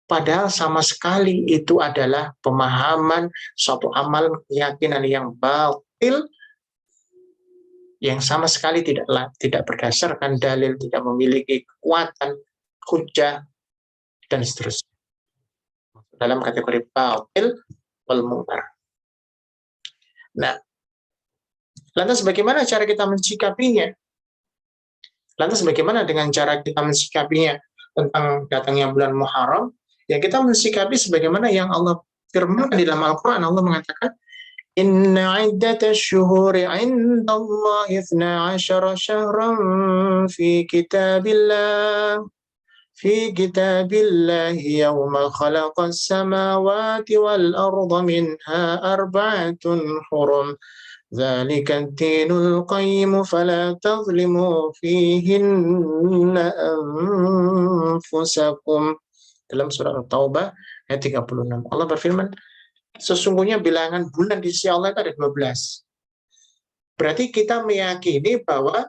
Padahal sama sekali itu adalah pemahaman suatu amal keyakinan yang batil, yang sama sekali tidak berdasarkan dalil, tidak memiliki kekuatan, hujah, dan seterusnya. Dalam kategori batil wal munkar. Nah, lantas bagaimana cara kita mensikapinya? Lantas bagaimana dengan cara kita mensikapinya tentang datangnya bulan Muharram? Ya kita mensikapi sebagaimana yang Allah firmankan di dalam Al-Quran. Allah mengatakan, Inna iddatash syuhuri indallahi 12 syahran fi kitabillah yawma khalaqas samawati wal arda minha arba'atun hurum. ذلك الدين القيم فلا تظلموا فيهن أنفسكم. Dalam surah At-Taubah ayat 36. Allah berfirman, sesungguhnya bilangan bulan di sisi Allah itu ada 12. Berarti kita meyakini bahwa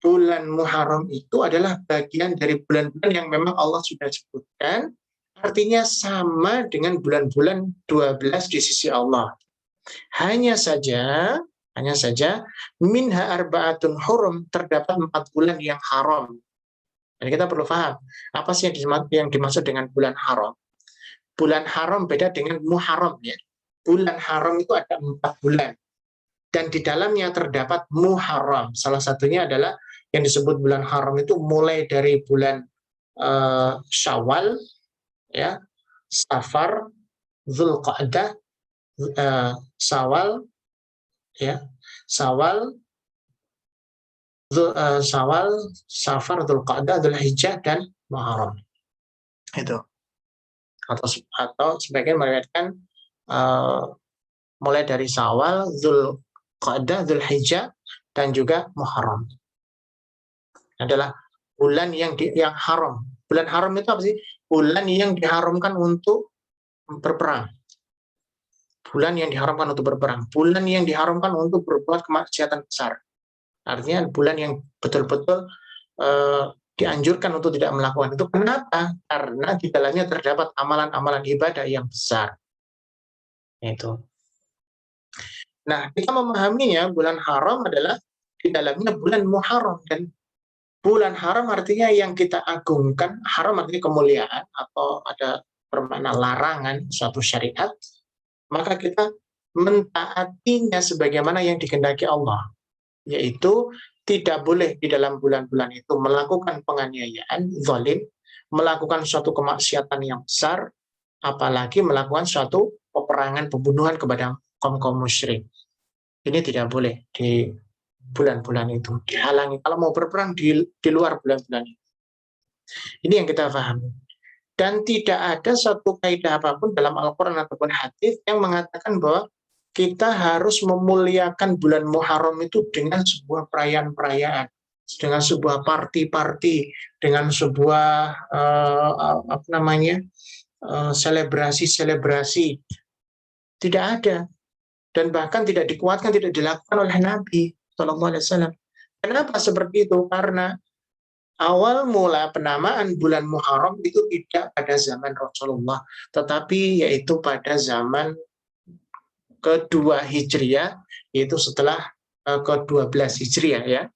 bulan Muharram itu adalah bagian dari bulan-bulan yang memang Allah sudah sebutkan, artinya sama dengan bulan-bulan 12 di sisi Allah. Hanya saja minha arba'atun hurum, terdapat 4 bulan yang haram. Jadi kita perlu paham apa sih yang dimaksud dengan bulan haram. Bulan haram beda dengan muharram ya. Bulan haram itu ada 4 bulan dan di dalamnya terdapat muharram. Salah satunya adalah yang disebut bulan haram itu mulai dari bulan Syawal ya, Safar, Dzulqa'dah, Syawal ya, Syawal, Safar, Dzulqa'dah, Dzulhijjah, dan Muharram. Itu. Atau sebagian meriwayatkan mulai dari Syawal, Dzulqa'dah, Dzulhijjah, dan juga Muharram. Adalah bulan yang haram. Bulan haram itu apa sih? Bulan yang diharamkan untuk berperang. Bulan yang diharamkan untuk berperang, bulan yang diharamkan untuk berbuat kemaksiatan besar. Artinya bulan yang betul-betul dianjurkan untuk tidak melakukan itu. Kenapa? Karena di dalamnya terdapat amalan-amalan ibadah yang besar. Itu. Nah, kita memahaminya bulan haram adalah di dalamnya bulan Muharram, dan bulan haram artinya yang kita agungkan. Haram artinya kemuliaan atau ada bermakna larangan suatu syariat. Maka kita mentaatinya sebagaimana yang dikehendaki Allah, yaitu tidak boleh di dalam bulan-bulan itu melakukan penganiayaan, zalim, melakukan suatu kemaksiatan yang besar, apalagi melakukan suatu peperangan, pembunuhan kepada kaum musyrik. Ini tidak boleh di bulan-bulan itu, dihalangi kalau mau berperang di luar bulan-bulan itu. Ini yang kita pahami. Dan tidak ada satu kaidah apapun dalam Al-Quran ataupun hadis yang mengatakan bahwa kita harus memuliakan bulan Muharram itu dengan sebuah perayaan-perayaan, dengan sebuah party-party, dengan sebuah selebrasi-selebrasi. Tidak ada, dan bahkan tidak dikuatkan, tidak dilakukan oleh Nabi SAW. Kenapa seperti itu? Karena awal mula penamaan bulan Muharram itu tidak pada zaman Rasulullah, tetapi yaitu pada zaman kedua Hijriah, yaitu setelah ke-12 Hijriah ya.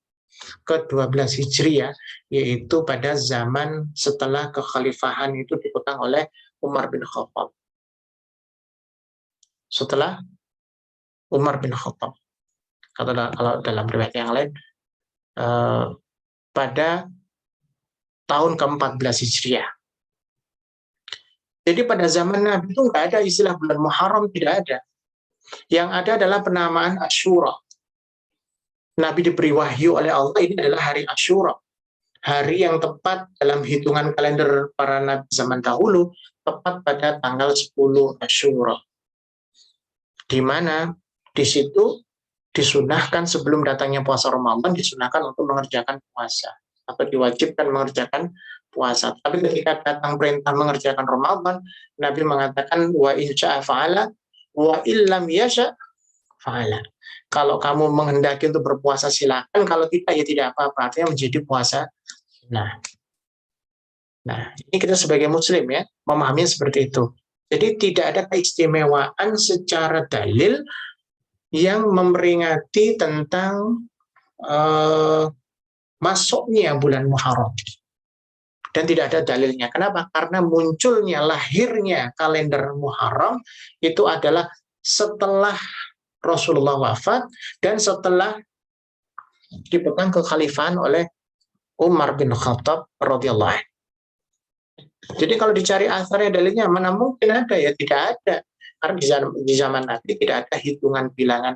Ke-12 Hijriah, yaitu pada zaman setelah kekhalifahan itu dipegang oleh Umar bin Khattab. Setelah Umar bin Khattab. Kalau dalam riwayat yang lain, pada tahun ke-14 Hijriah. Jadi pada zaman Nabi itu nggak ada istilah bulan Muharram, tidak ada. Yang ada adalah penamaan Asyura. Nabi diberi wahyu oleh Allah, ini adalah hari Asyura. Hari yang tepat dalam hitungan kalender para nabi zaman dahulu, tepat pada tanggal 10 Asyura. Di mana di situ disunahkan sebelum datangnya puasa Ramadan, disunahkan untuk mengerjakan puasa atau diwajibkan mengerjakan puasa. Tapi ketika datang perintah mengerjakan Ramadan, Nabi mengatakan wa in syaa fa'ala wa illam yasha fa'ala. Kalau kamu menghendaki untuk berpuasa silakan, kalau tidak ya tidak apa-apa. Artinya menjadi puasa. Nah, Nah, ini kita sebagai muslim ya, memahaminya seperti itu. Jadi tidak ada keistimewaan secara dalil yang memperingati tentang masuknya bulan Muharram. Dan tidak ada dalilnya. Kenapa? Karena munculnya, lahirnya kalender Muharram itu adalah setelah Rasulullah wafat dan setelah dipegang kekhalifahan oleh Umar bin Khattab radhiyallahu anhu. Jadi kalau dicari asarnya dalilnya mana mungkin ada, ya tidak ada. Karena di zaman Nabi tidak ada hitungan bilangan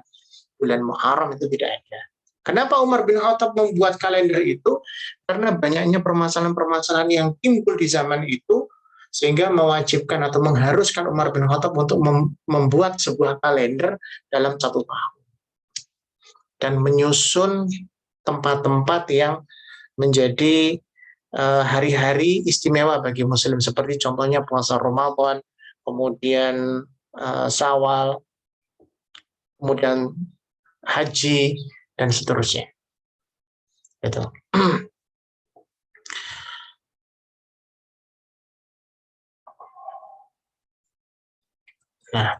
bulan Muharram, itu tidak ada. Kenapa Umar bin Khattab membuat kalender itu? Karena banyaknya permasalahan-permasalahan yang timbul di zaman itu, sehingga mewajibkan atau mengharuskan Umar bin Khattab untuk membuat sebuah kalender dalam 1 tahun. Dan menyusun tempat-tempat yang menjadi hari-hari istimewa bagi muslim, seperti contohnya puasa Ramadan, kemudian Syawal, kemudian haji, dan seterusnya. Itu. Nah,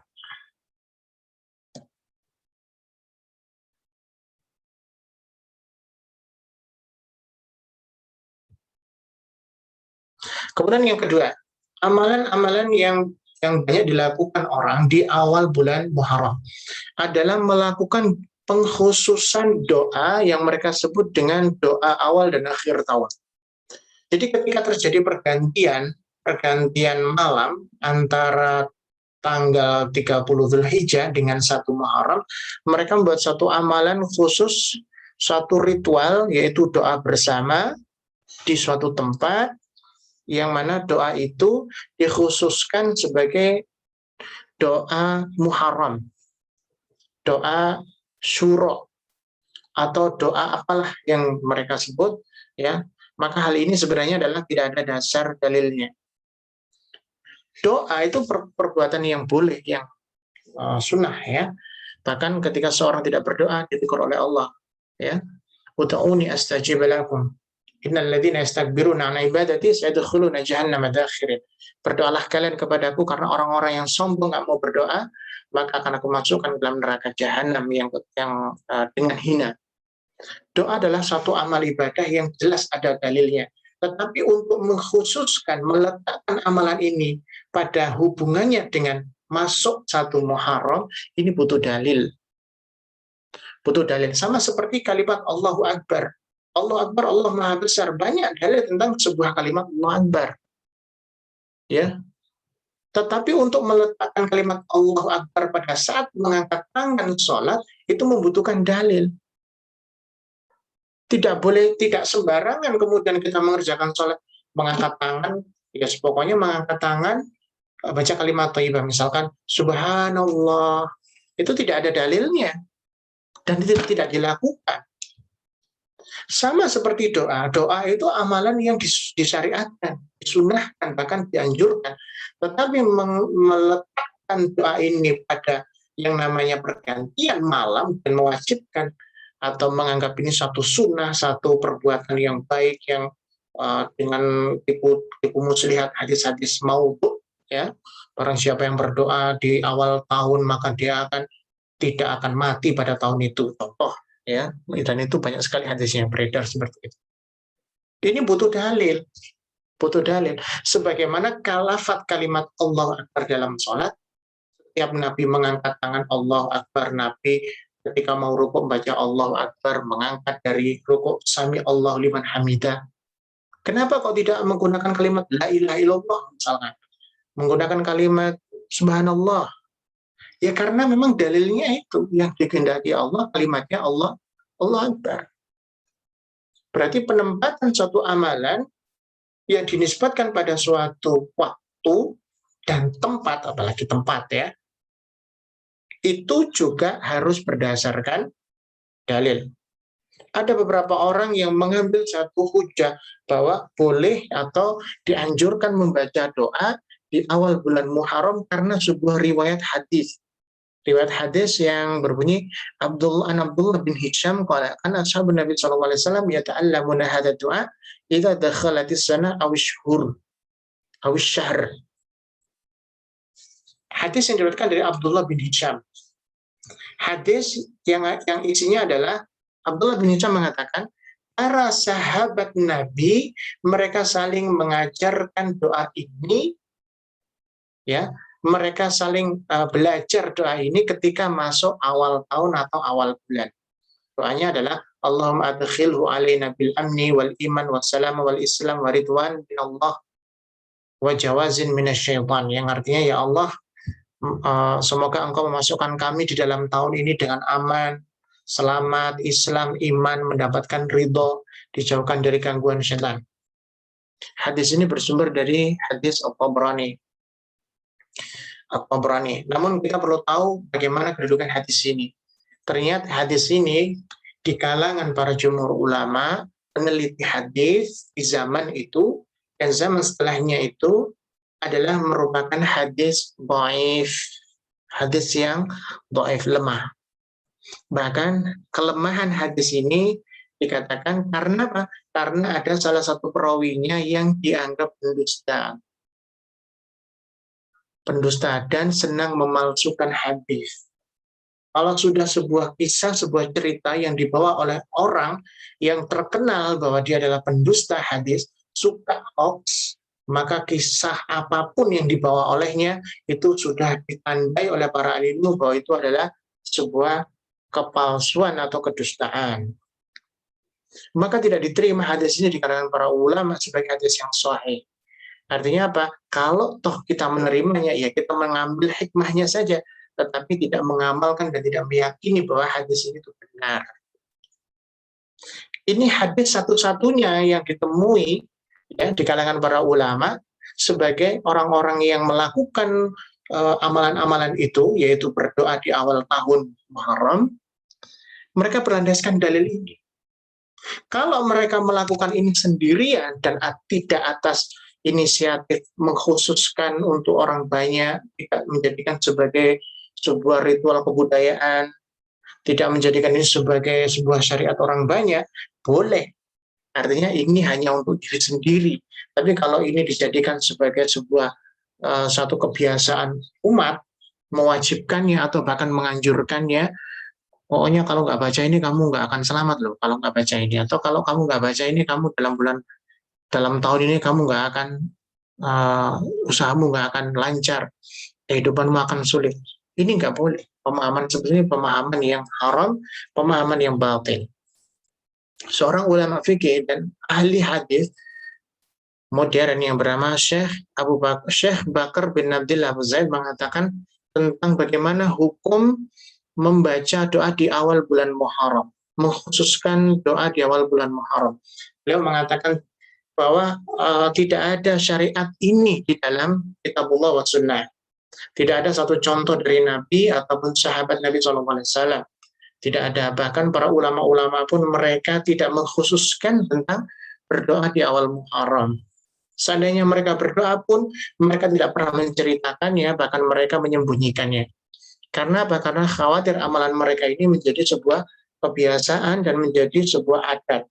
kemudian yang kedua, amalan-amalan yang banyak dilakukan orang di awal bulan Muharram adalah melakukan pengkhususan doa yang mereka sebut dengan doa awal dan akhir tahun. Jadi ketika terjadi pergantian malam antara tanggal 30 Zulhijjah dengan 1 Muharram, mereka membuat satu amalan khusus, satu ritual, yaitu doa bersama di suatu tempat, yang mana doa itu dikhususkan sebagai doa Muharram, doa Syuro, atau doa apalah yang mereka sebut, ya. Maka hal ini sebenarnya adalah tidak ada dasar dalilnya. Doa itu perbuatan yang boleh, yang sunnah, ya. Bahkan ketika seorang tidak berdoa ditegur oleh Allah, ya. Ud'uni astajib lakum. Innal ladzina yastakbiruna an ibadati sayadkhuluna jahannama dakhirin. Berdoalah kalian kepadaku karena orang-orang yang sombong enggak mau berdoa, maka akan aku masukkan dalam neraka jahanam yang dengan hina. Doa adalah satu amal ibadah yang jelas ada dalilnya. Tetapi untuk mengkhususkan, meletakkan amalan ini pada hubungannya dengan masuk 1 Muharram, ini butuh dalil. Butuh dalil. Sama seperti kalimat Allahu Akbar. Allahu Akbar, Allah Maha Besar. Banyak dalil tentang sebuah kalimat Allahu Akbar. Ya. Tetapi untuk meletakkan kalimat Allahu Akbar pada saat mengangkat tangan sholat, itu membutuhkan dalil. Tidak boleh, tidak sembarangan kemudian kita mengerjakan sholat, mengangkat tangan, ya pokoknya mengangkat tangan, baca kalimat thayyibah, misalkan Subhanallah, itu tidak ada dalilnya, dan itu tidak dilakukan. Sama seperti doa, doa itu amalan yang disyariatkan, disunahkan, bahkan dianjurkan. Tetapi meletakkan doa ini pada yang namanya pergantian malam dan mewajibkan atau menganggap ini satu sunnah, satu perbuatan yang baik, yang dengan tipu muslihat hadis-hadis maudhu, ya. Barang siapa yang berdoa di awal tahun maka dia tidak akan mati pada tahun itu, contoh, ya. Dan itu banyak sekali hadis yang beredar seperti itu. Ini butuh dalil. Butuh dalil. Sebagaimana lafaz kalimat Allah Akbar dalam sholat, setiap Nabi mengangkat tangan Allah Akbar, Nabi ketika mau rukuk membaca Allahu Akbar, mengangkat dari rukuk sami Allahu liman hamidah. Kenapa kok tidak menggunakan kalimat la ilaha illallah misalnya? Menggunakan kalimat subhanallah. Ya karena memang dalilnya itu yang dikehendaki Allah, kalimatnya Allah Akbar. Berarti penempatan suatu amalan yang dinisbatkan pada suatu waktu dan tempat, apalagi tempat, ya, itu juga harus berdasarkan dalil. Ada beberapa orang yang mengambil satu hujah bahwa boleh atau dianjurkan membaca doa di awal bulan Muharram karena sebuah riwayat hadis. Riwayat hadis yang berbunyi Abdullah bin Hisham qala kana ashabun Nabi sallallahu alaihi wasallam yata'allamuna hadha du'a idza dakhalatis sana aw syhur aw syahr. Hadis yang diriwayatkan dari Abdullah bin Hisham. Hadis yang isinya adalah Abdullah bin Hisham mengatakan para sahabat Nabi mereka saling mengajarkan doa ini, ya, mereka saling belajar doa ini ketika masuk awal tahun atau awal bulan. Doanya adalah Allahumma adkhilhu alaina bil amni wal iman wassalam wal islam wa ridwan min Allah wa jawazin minasyaitan, yang artinya ya Allah, semoga engkau memasukkan kami di dalam tahun ini dengan aman, selamat, Islam, iman, mendapatkan ridho, dijauhkan dari gangguan syaitan. Hadis ini bersumber dari hadis At-Tabrani. Namun kita perlu tahu bagaimana kedudukan hadis ini. Ternyata hadis ini di kalangan para jumhur ulama, peneliti hadis di zaman itu dan zaman setelahnya itu adalah merupakan hadis dhaif, hadis yang dhaif, lemah. Bahkan kelemahan hadis ini dikatakan karena apa? Karena ada salah satu perawinya yang dianggap pendusta dan senang memalsukan hadis. Kalau sudah sebuah kisah, sebuah cerita yang dibawa oleh orang yang terkenal bahwa dia adalah pendusta hadis, suka hoax, maka kisah apapun yang dibawa olehnya itu sudah ditandai oleh para ilmu bahwa itu adalah sebuah kepalsuan atau kedustaan. Maka tidak diterima hadis ini di kalangan para ulama sebagai hadis yang sahih. Artinya apa? Kalau toh kita menerimanya, ya kita mengambil hikmahnya saja, tetapi tidak mengamalkan dan tidak meyakini bahwa hadis ini itu benar. Ini hadis satu-satunya yang ditemui ya di kalangan para ulama sebagai orang-orang yang melakukan amalan-amalan itu, yaitu berdoa di awal tahun Muharram, mereka berlandaskan dalil ini. Kalau mereka melakukan ini sendirian dan tidak atas inisiatif mengkhususkan untuk orang banyak, tidak menjadikan sebagai sebuah ritual kebudayaan, tidak menjadikan ini sebagai sebuah syariat orang banyak, boleh. Artinya ini hanya untuk diri sendiri. Tapi kalau ini dijadikan sebagai sebuah satu kebiasaan umat, mewajibkannya atau bahkan menganjurkannya, pokoknya kalau nggak baca ini kamu nggak akan selamat loh kalau nggak baca ini, atau kalau kamu nggak baca ini kamu dalam tahun ini kamu nggak akan usahamu nggak akan lancar, kehidupanmu akan sulit. Ini nggak boleh. Pemahaman sebenarnya pemahaman yang haram, pemahaman yang batil. Seorang ulama fikih dan ahli hadis modern yang bernama Syekh Bakar bin Abdullah Abu Zaid mengatakan tentang bagaimana hukum membaca doa di awal bulan Muharram, mengkhususkan doa di awal bulan Muharram. Beliau mengatakan bahwa tidak ada syariat ini di dalam kitabullah wa sunnah. Tidak ada satu contoh dari Nabi ataupun sahabat Nabi SAW. Tidak ada. Bahkan para ulama-ulama pun mereka tidak mengkhususkan tentang berdoa di awal Muharram. Seandainya mereka berdoa pun, mereka tidak pernah menceritakannya, bahkan mereka menyembunyikannya. Karena apa? Karena khawatir amalan mereka ini menjadi sebuah kebiasaan dan menjadi sebuah adat.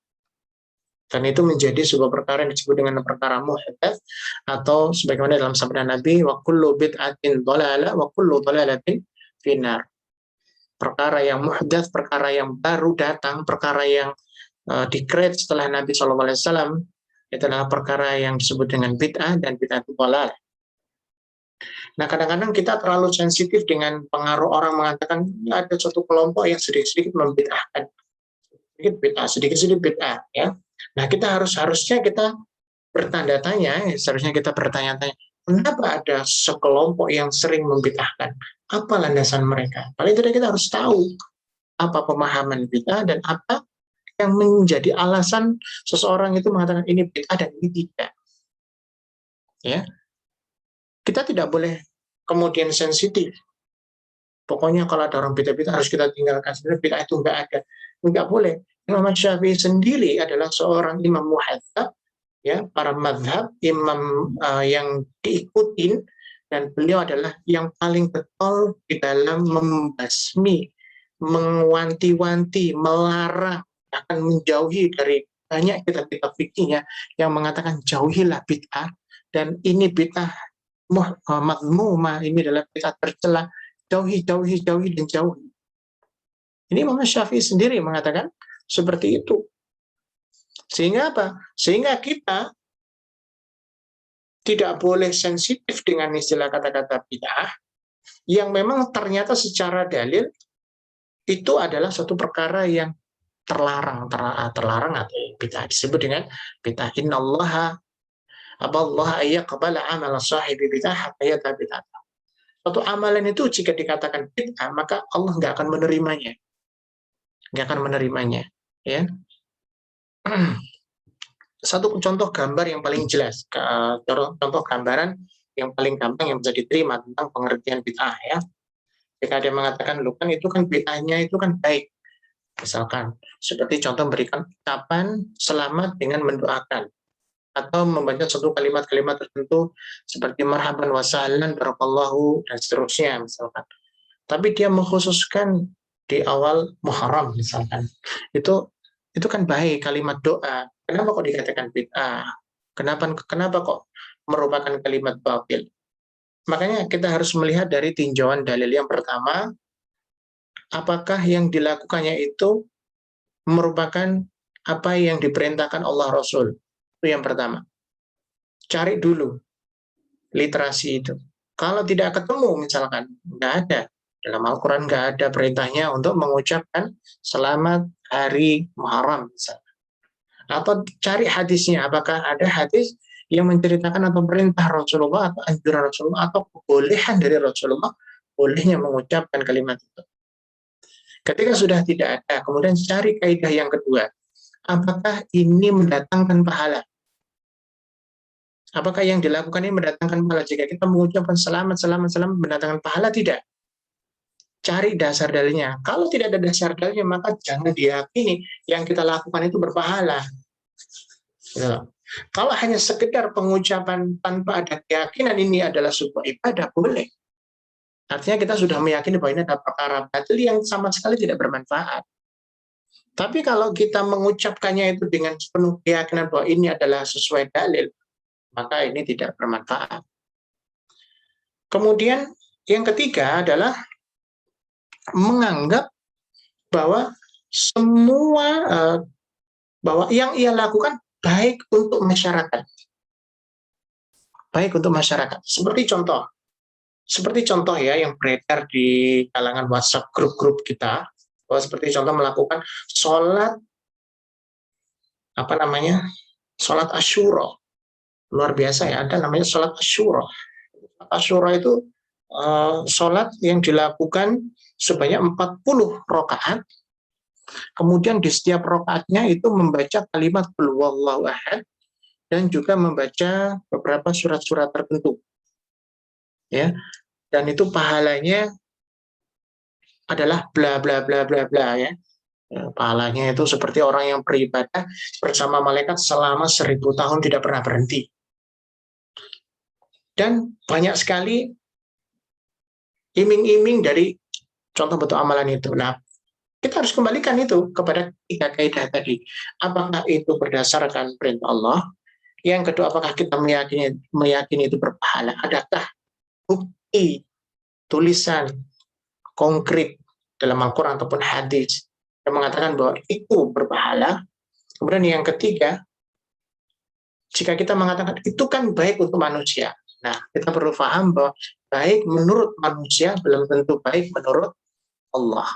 Dan itu menjadi sebuah perkara yang disebut dengan perkara muhdats, atau sebagaimana dalam sabda Nabi, wa kullu bid'atin dhalalah wa kullu dhalalatin finnar. Perkara yang muhdats, perkara yang baru datang, perkara yang di-create setelah Nabi SAW, itu adalah perkara yang disebut dengan bid'ah, dan bid'ah itu dhalalah. Nah, kadang-kadang kita terlalu sensitif dengan pengaruh orang mengatakan ada suatu kelompok yang sedikit-sedikit membid'ahkan. Sedikit-sedikit bid'ah, ya. Nah, harusnya kita bertanya-tanya, kenapa ada sekelompok yang sering membid'ahkan? Apa landasan mereka? Paling tidak kita harus tahu apa pemahaman bid'ah dan apa yang menjadi alasan seseorang itu mengatakan ini bid'ah dan ini tidak. Ya. Kita tidak boleh kemudian sensitif. Pokoknya kalau ada orang bid'ah harus kita tinggalkan. Sebenarnya bid'ah itu enggak ada. Enggak boleh. Imam Syafi'i sendiri adalah seorang imam muhadzab, ya, para mazhab, imam yang diikutin dan beliau adalah yang paling getol di dalam membasmi, mewanti-wanti, melarang, akan menjauhi dari banyak kitab-kitab fikihnya yang mengatakan jauhilah bid'ah, dan ini bid'ah madmumah, ini adalah bid'ah tercela, jauhi, jauhi, jauhi, dan jauhi. Ini Imam Syafi'i sendiri mengatakan seperti itu. Sehingga apa? Sehingga kita tidak boleh sensitif dengan istilah kata-kata bid'ah yang memang ternyata secara dalil itu adalah suatu perkara yang terlarang atau bid'ah disebut dengan bid'ah. Innallaha aballaha ayyaqbala amal sahibi bid'ah hatta bid'ah. Suatu amalan itu jika dikatakan bid'ah, maka Allah nggak akan menerimanya. Nggak akan menerimanya. Ya. Satu contoh gambar yang paling jelas, contoh gambaran yang paling gampang yang bisa diterima tentang pengertian bid'ah, ya. Jika dia mengatakan, lu kan itu kan bid'ahnya itu kan baik. Misalkan, seperti contoh memberikan ucapan selamat dengan mendoakan, atau membaca satu kalimat-kalimat tertentu seperti marhaban wa sahlan barakallahu dan seterusnya misalkan. Tapi dia mengkhususkan di awal Muharram misalkan. Itu kan baik kalimat doa. Kenapa kok dikatakan bid'ah? Kenapa kok merupakan kalimat batil? Makanya kita harus melihat dari tinjauan dalil. Yang pertama, apakah yang dilakukannya itu merupakan apa yang diperintahkan Allah Rasul? Itu yang pertama. Cari dulu literasi itu. Kalau tidak ketemu misalkan, nggak ada. Dalam Al-Quran nggak ada perintahnya untuk mengucapkan selamat hari Muharram misalkan. Atau cari hadisnya, apakah ada hadis yang menceritakan atau perintah Rasulullah atau anjuran Rasulullah atau kebolehan dari Rasulullah bolehnya mengucapkan kalimat itu. Ketika sudah tidak ada, kemudian cari kaidah yang kedua. Apakah ini mendatangkan pahala? Apakah yang dilakukan ini mendatangkan pahala? Jika kita mengucapkan selamat mendatangkan pahala, tidak. Cari dasar dalilnya. Kalau tidak ada dasar dalilnya, maka jangan diyakini yang kita lakukan itu berpahala. Gitu. Kalau hanya sekedar pengucapan tanpa ada keyakinan ini adalah sebuah ibadah, boleh. Artinya kita sudah meyakini bahwa ini adalah perkara batil yang sama sekali tidak bermanfaat. Tapi kalau kita mengucapkannya itu dengan penuh keyakinan bahwa ini adalah sesuai dalil, maka ini tidak bermanfaat. Kemudian yang ketiga adalah menganggap bahwa semua bahwa yang ia lakukan baik untuk masyarakat. Baik untuk masyarakat. Seperti contoh ya yang beredar di kalangan WhatsApp grup-grup kita, bahwa seperti contoh melakukan sholat sholat Asyura. Luar biasa ya, ada namanya sholat Asyura. Asyura itu sholat yang dilakukan sebanyak 40 rakaat. Kemudian di setiap rakaatnya itu membaca kalimat qul huwallahu ahad dan juga membaca beberapa surat-surat tertentu. Ya. Dan itu pahalanya adalah bla bla bla bla bla ya. Pahalanya itu seperti orang yang beribadah bersama malaikat selama 1000 tahun tidak pernah berhenti. Dan banyak sekali iming-iming dari contoh bentuk amalan itu. Nah, kita harus kembalikan itu kepada tiga kaidah tadi. Apakah itu berdasarkan perintah Allah? Yang kedua, apakah kita meyakini itu berpahala? Adakah bukti tulisan konkret dalam Al-Quran ataupun hadis yang mengatakan bahwa itu berpahala? Kemudian yang ketiga, jika kita mengatakan itu kan baik untuk manusia, nah kita perlu paham bahwa baik menurut manusia belum tentu baik menurut Allah.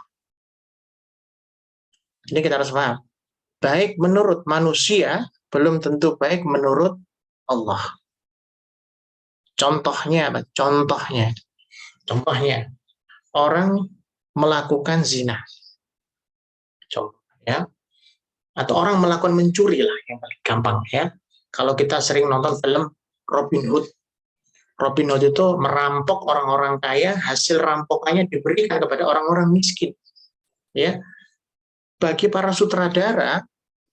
Ini kita harus paham. Baik menurut manusia belum tentu baik menurut Allah. Contohnya apa? Contohnya orang melakukan zina. Contohnya, atau orang melakukan mencuri lah yang paling gampang ya. Kalau kita sering nonton film Robin Hood. Robin Hood itu merampok orang-orang kaya, hasil rampokannya diberikan kepada orang-orang miskin. Ya. Bagi para sutradara,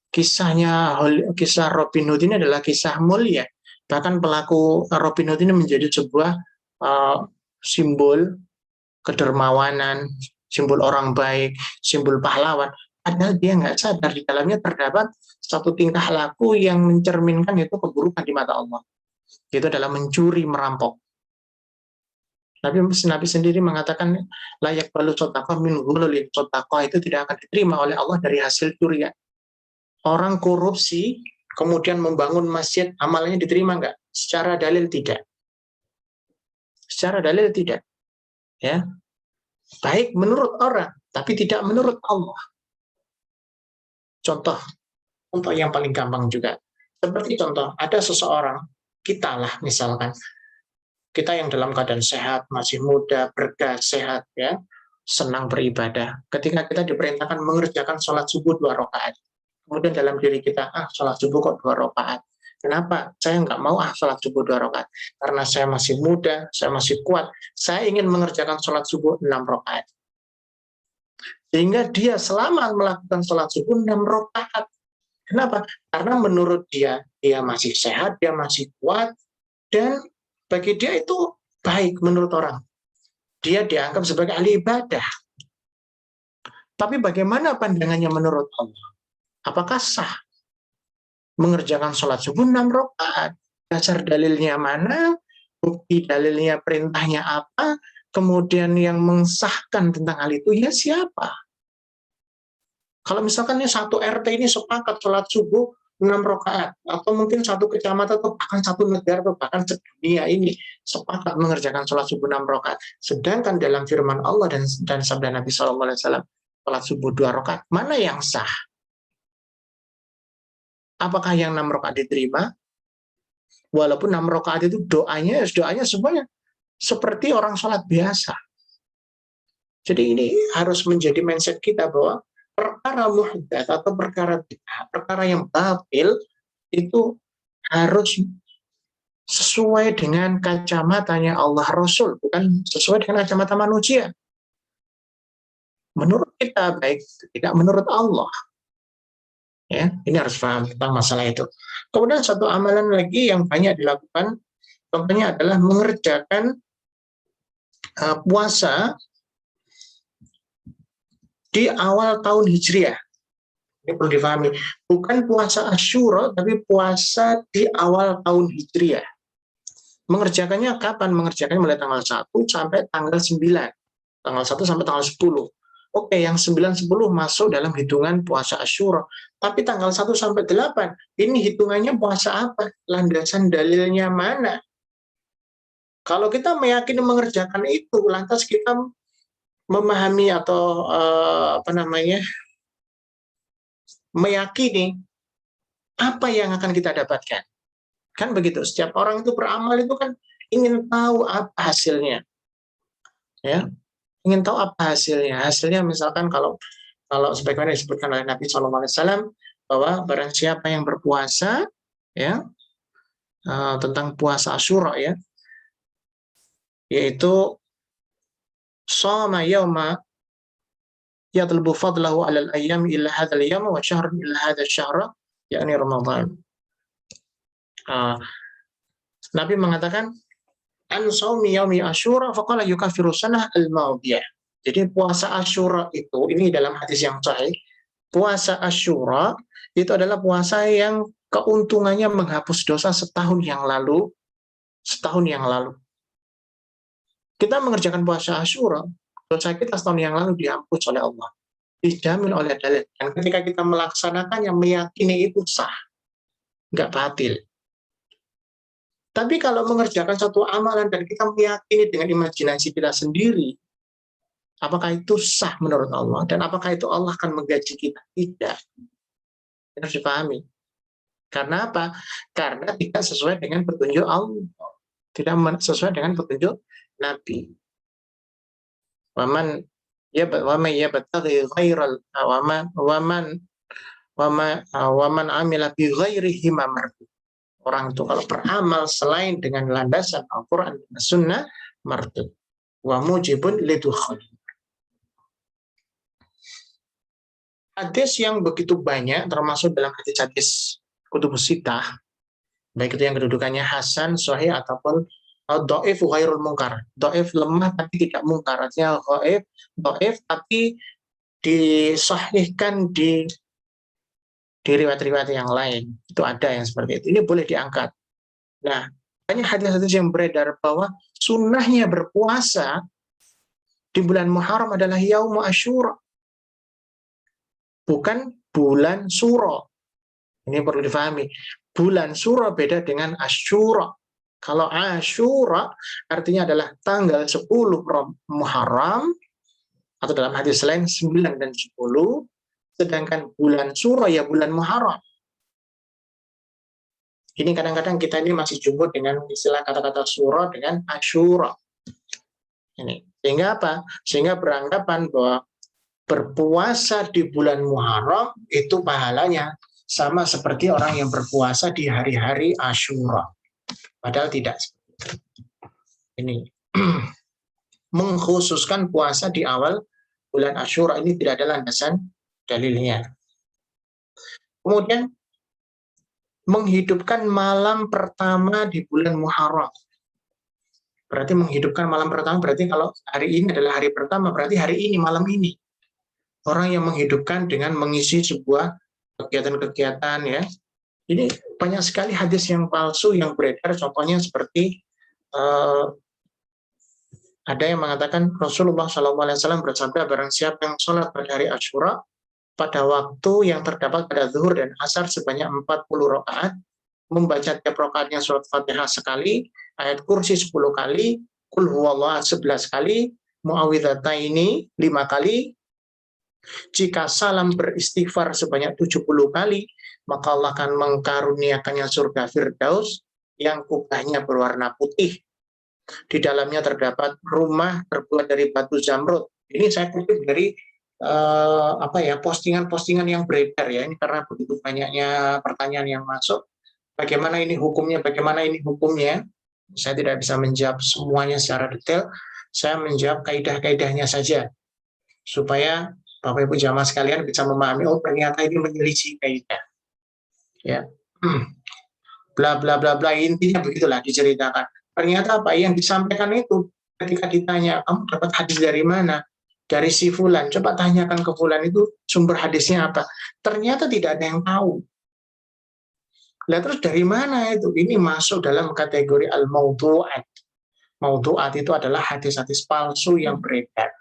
kisah Robin Hood ini adalah kisah mulia. Bahkan pelaku Robin Hood ini menjadi sebuah simbol kedermawanan, simbol orang baik, simbol pahlawan. Padahal dia nggak sadar di dalamnya terdapat satu tingkah laku yang mencerminkan itu keburukan di mata Allah. Itu adalah mencuri, merampok. Nabi sendiri mengatakan layak balu sotakoh min ghululin, sotakoh itu tidak akan diterima oleh Allah dari hasil curian. Orang korupsi kemudian membangun masjid, amalnya diterima nggak? Secara dalil tidak. Secara dalil tidak. Ya, baik menurut orang, tapi tidak menurut Allah. Contoh yang paling gampang juga. Seperti contoh, ada seseorang, kita lah misalkan, kita yang dalam keadaan sehat, masih muda, bergas, sehat, ya, senang beribadah. Ketika kita diperintahkan mengerjakan sholat subuh 2 rakaat, kemudian dalam diri kita, sholat subuh kok 2 rakaat. Kenapa? Saya nggak mau sholat subuh 2 rakaat. Karena saya masih muda, saya masih kuat, saya ingin mengerjakan sholat subuh 6 rakaat. Sehingga dia selama melakukan sholat subuh 6 rakaat. Kenapa? Karena menurut dia masih sehat, dia masih kuat, dan bagi dia itu baik menurut orang. Dia dianggap sebagai ahli ibadah. Tapi bagaimana pandangannya menurut Allah? Apakah sah mengerjakan sholat subuh 6 rakaat? Dasar dalilnya mana? Bukti dalilnya, perintahnya apa? Kemudian yang mensahkan tentang hal itu, ya siapa? Kalau misalkan satu RT ini sepakat sholat subuh 6 rakaat, atau mungkin satu kecamatan, atau bahkan satu negara, atau bahkan sedunia ini sepakat mengerjakan sholat subuh 6 rakaat. Sedangkan dalam firman Allah dan sabda Nabi SAW, sholat subuh 2 rakaat, mana yang sah? Apakah yang 6 rakaat diterima? Walaupun 6 rakaat itu doanya semuanya seperti orang sholat biasa. Jadi ini harus menjadi mindset kita bahwa perkara muhdatsah atau perkara yang batil itu harus sesuai dengan kacamatanya Allah Rasul, bukan sesuai dengan kacamata manusia. Menurut kita baik, tidak menurut Allah. Ya, ini harus paham tentang masalah itu. Kemudian satu amalan lagi yang banyak dilakukan, contohnya adalah mengerjakan puasa di awal tahun Hijriah. Ini perlu difahami. Bukan puasa Asyura, tapi puasa di awal tahun Hijriah. Mengerjakannya kapan? Mengerjakannya mulai tanggal 1 sampai tanggal 9. Tanggal 1 sampai tanggal 10. Oke, yang 9-10 masuk dalam hitungan puasa Asyura. Tapi tanggal 1 sampai 8, ini hitungannya puasa apa? Landasan dalilnya mana? Kalau kita meyakini mengerjakan itu, lantas kita memahami atau meyakini apa yang akan kita dapatkan. Kan begitu, setiap orang itu beramal itu kan ingin tahu apa hasilnya. Ya, ingin tahu apa hasilnya. Hasilnya misalkan kalau sebagaimana disebutkan oleh Nabi SAW bahwa barang siapa yang berpuasa, ya, tentang puasa Asyura, ya, yaitu shoma yauma yatlubu fadlahu 'alal ayyam illa hadzal yawm wa syahrun illa hadzal syahra, yakni Ramadan. Nabi mengatakan an shaumi yaumi Asyura faqala yukaffiru sanah al-madiyah. Jadi puasa Asyura itu, ini dalam hadis yang sahih, puasa Asyura itu adalah puasa yang keuntungannya menghapus dosa setahun yang lalu. Kita mengerjakan puasa Asyura, dosa kita setahun yang lalu dihapus oleh Allah, dijamin oleh dalil. Dan ketika kita melaksanakannya, meyakini itu sah, nggak batil. Tapi kalau mengerjakan satu amalan dan kita meyakini dengan imajinasi kita sendiri, apakah itu sah menurut Allah? Dan apakah itu Allah akan menggaji kita? Tidak. Harus dipahami. Karena apa? Karena tidak sesuai dengan petunjuk Allah. Tidak sesuai dengan petunjuk Nabi. Waman yabtaghi ghairal waman amila bi ghairihi mardu. Orang itu kalau beramal selain dengan landasan Al-Qur'an dan Sunnah, mardu. Wa mujibun lidukhul. Hadis yang begitu banyak, termasuk dalam hadis-hadis kutubus sittah, baik itu yang kedudukannya hasan, sahih, ataupun Dhaif ghairul munkar. Dhaif lemah tapi tidak mungkar. Artinya dhaif tapi disahihkan di riwayat-riwayat yang lain. Itu ada yang seperti itu. Ini boleh diangkat. Nah, banyak hadis-hadis yang beredar bahwa sunnahnya berpuasa di bulan Muharram adalah Yaum Asyura, bukan bulan Suro. Ini perlu difahami. Bulan Suro beda dengan Asyura. Kalau Asyura artinya adalah tanggal 10 Muharram, atau dalam hadis lain 9 dan 10, sedangkan bulan Suro ya bulan Muharram. Ini kadang-kadang kita ini masih jumbo dengan istilah kata-kata Suro dengan Asyura. Ini. Sehingga apa? Sehingga beranggapan bahwa berpuasa di bulan Muharram itu pahalanya sama seperti orang yang berpuasa di hari-hari Asyura. Padahal tidak. Ini mengkhususkan puasa di awal bulan Asyura ini tidak ada landasan dalilnya. Kemudian menghidupkan malam pertama di bulan Muharram. Berarti menghidupkan malam pertama, berarti kalau hari ini adalah hari pertama, berarti hari ini, malam ini. Orang yang menghidupkan dengan mengisi sebuah kegiatan-kegiatan ya. Ini banyak sekali hadis yang palsu yang beredar, contohnya seperti ada yang mengatakan Rasulullah SAW bersabda, barang siapa yang sholat pada hari Asyura, pada waktu yang terdapat pada zuhur dan asar sebanyak 40 rakaat, membaca tiap rakaatnya surat Fatihah sekali, ayat kursi 10 kali, kul huwallah 11 kali, muawwidhataini 5 kali. Jika salam beristighfar sebanyak 70 kali, maka Allah akan mengkaruniakannya surga Firdaus yang kubahnya berwarna putih. Di dalamnya terdapat rumah terbuat dari batu zamrud. Ini saya kutip dari postingan-postingan yang beredar ya. Ini karena begitu banyaknya pertanyaan yang masuk. Bagaimana ini hukumnya? Bagaimana ini hukumnya? Saya tidak bisa menjawab semuanya secara detail. Saya menjawab kaidah-kaidahnya saja supaya Bapak Ibu jamaah sekalian bisa memahami. Oh, ternyata ini menyelisih kaidah. Ya, bla bla bla bla, intinya begitulah diceritakan. Ternyata apa yang disampaikan itu ketika ditanya, kamu dapat hadis dari mana? Dari si fulan. Coba tanyakan ke fulan itu sumber hadisnya apa. Ternyata tidak ada yang tahu. Nah, terus dari mana itu? Ini masuk dalam kategori al-maudu'at. Maudu'at itu adalah hadis-hadis palsu yang beredar.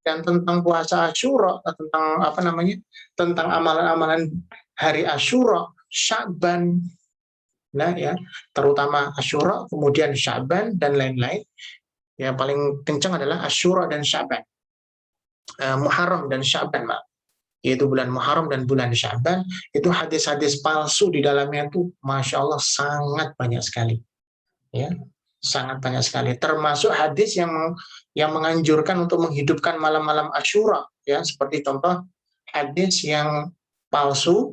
Dan tentang puasa Asyura, tentang amalan-amalan hari Asyura, Sya'ban, nah ya, terutama Asyura, kemudian Sya'ban dan lain-lain. Yang paling kencang adalah Asyura dan Sya'ban. Muharram dan Sya'ban, yaitu bulan Muharram dan bulan Sya'ban, itu hadis-hadis palsu di dalamnya itu Masya Allah sangat banyak sekali ya, sangat banyak sekali, termasuk hadis yang menganjurkan untuk menghidupkan malam-malam Asyura ya, seperti contoh hadis yang palsu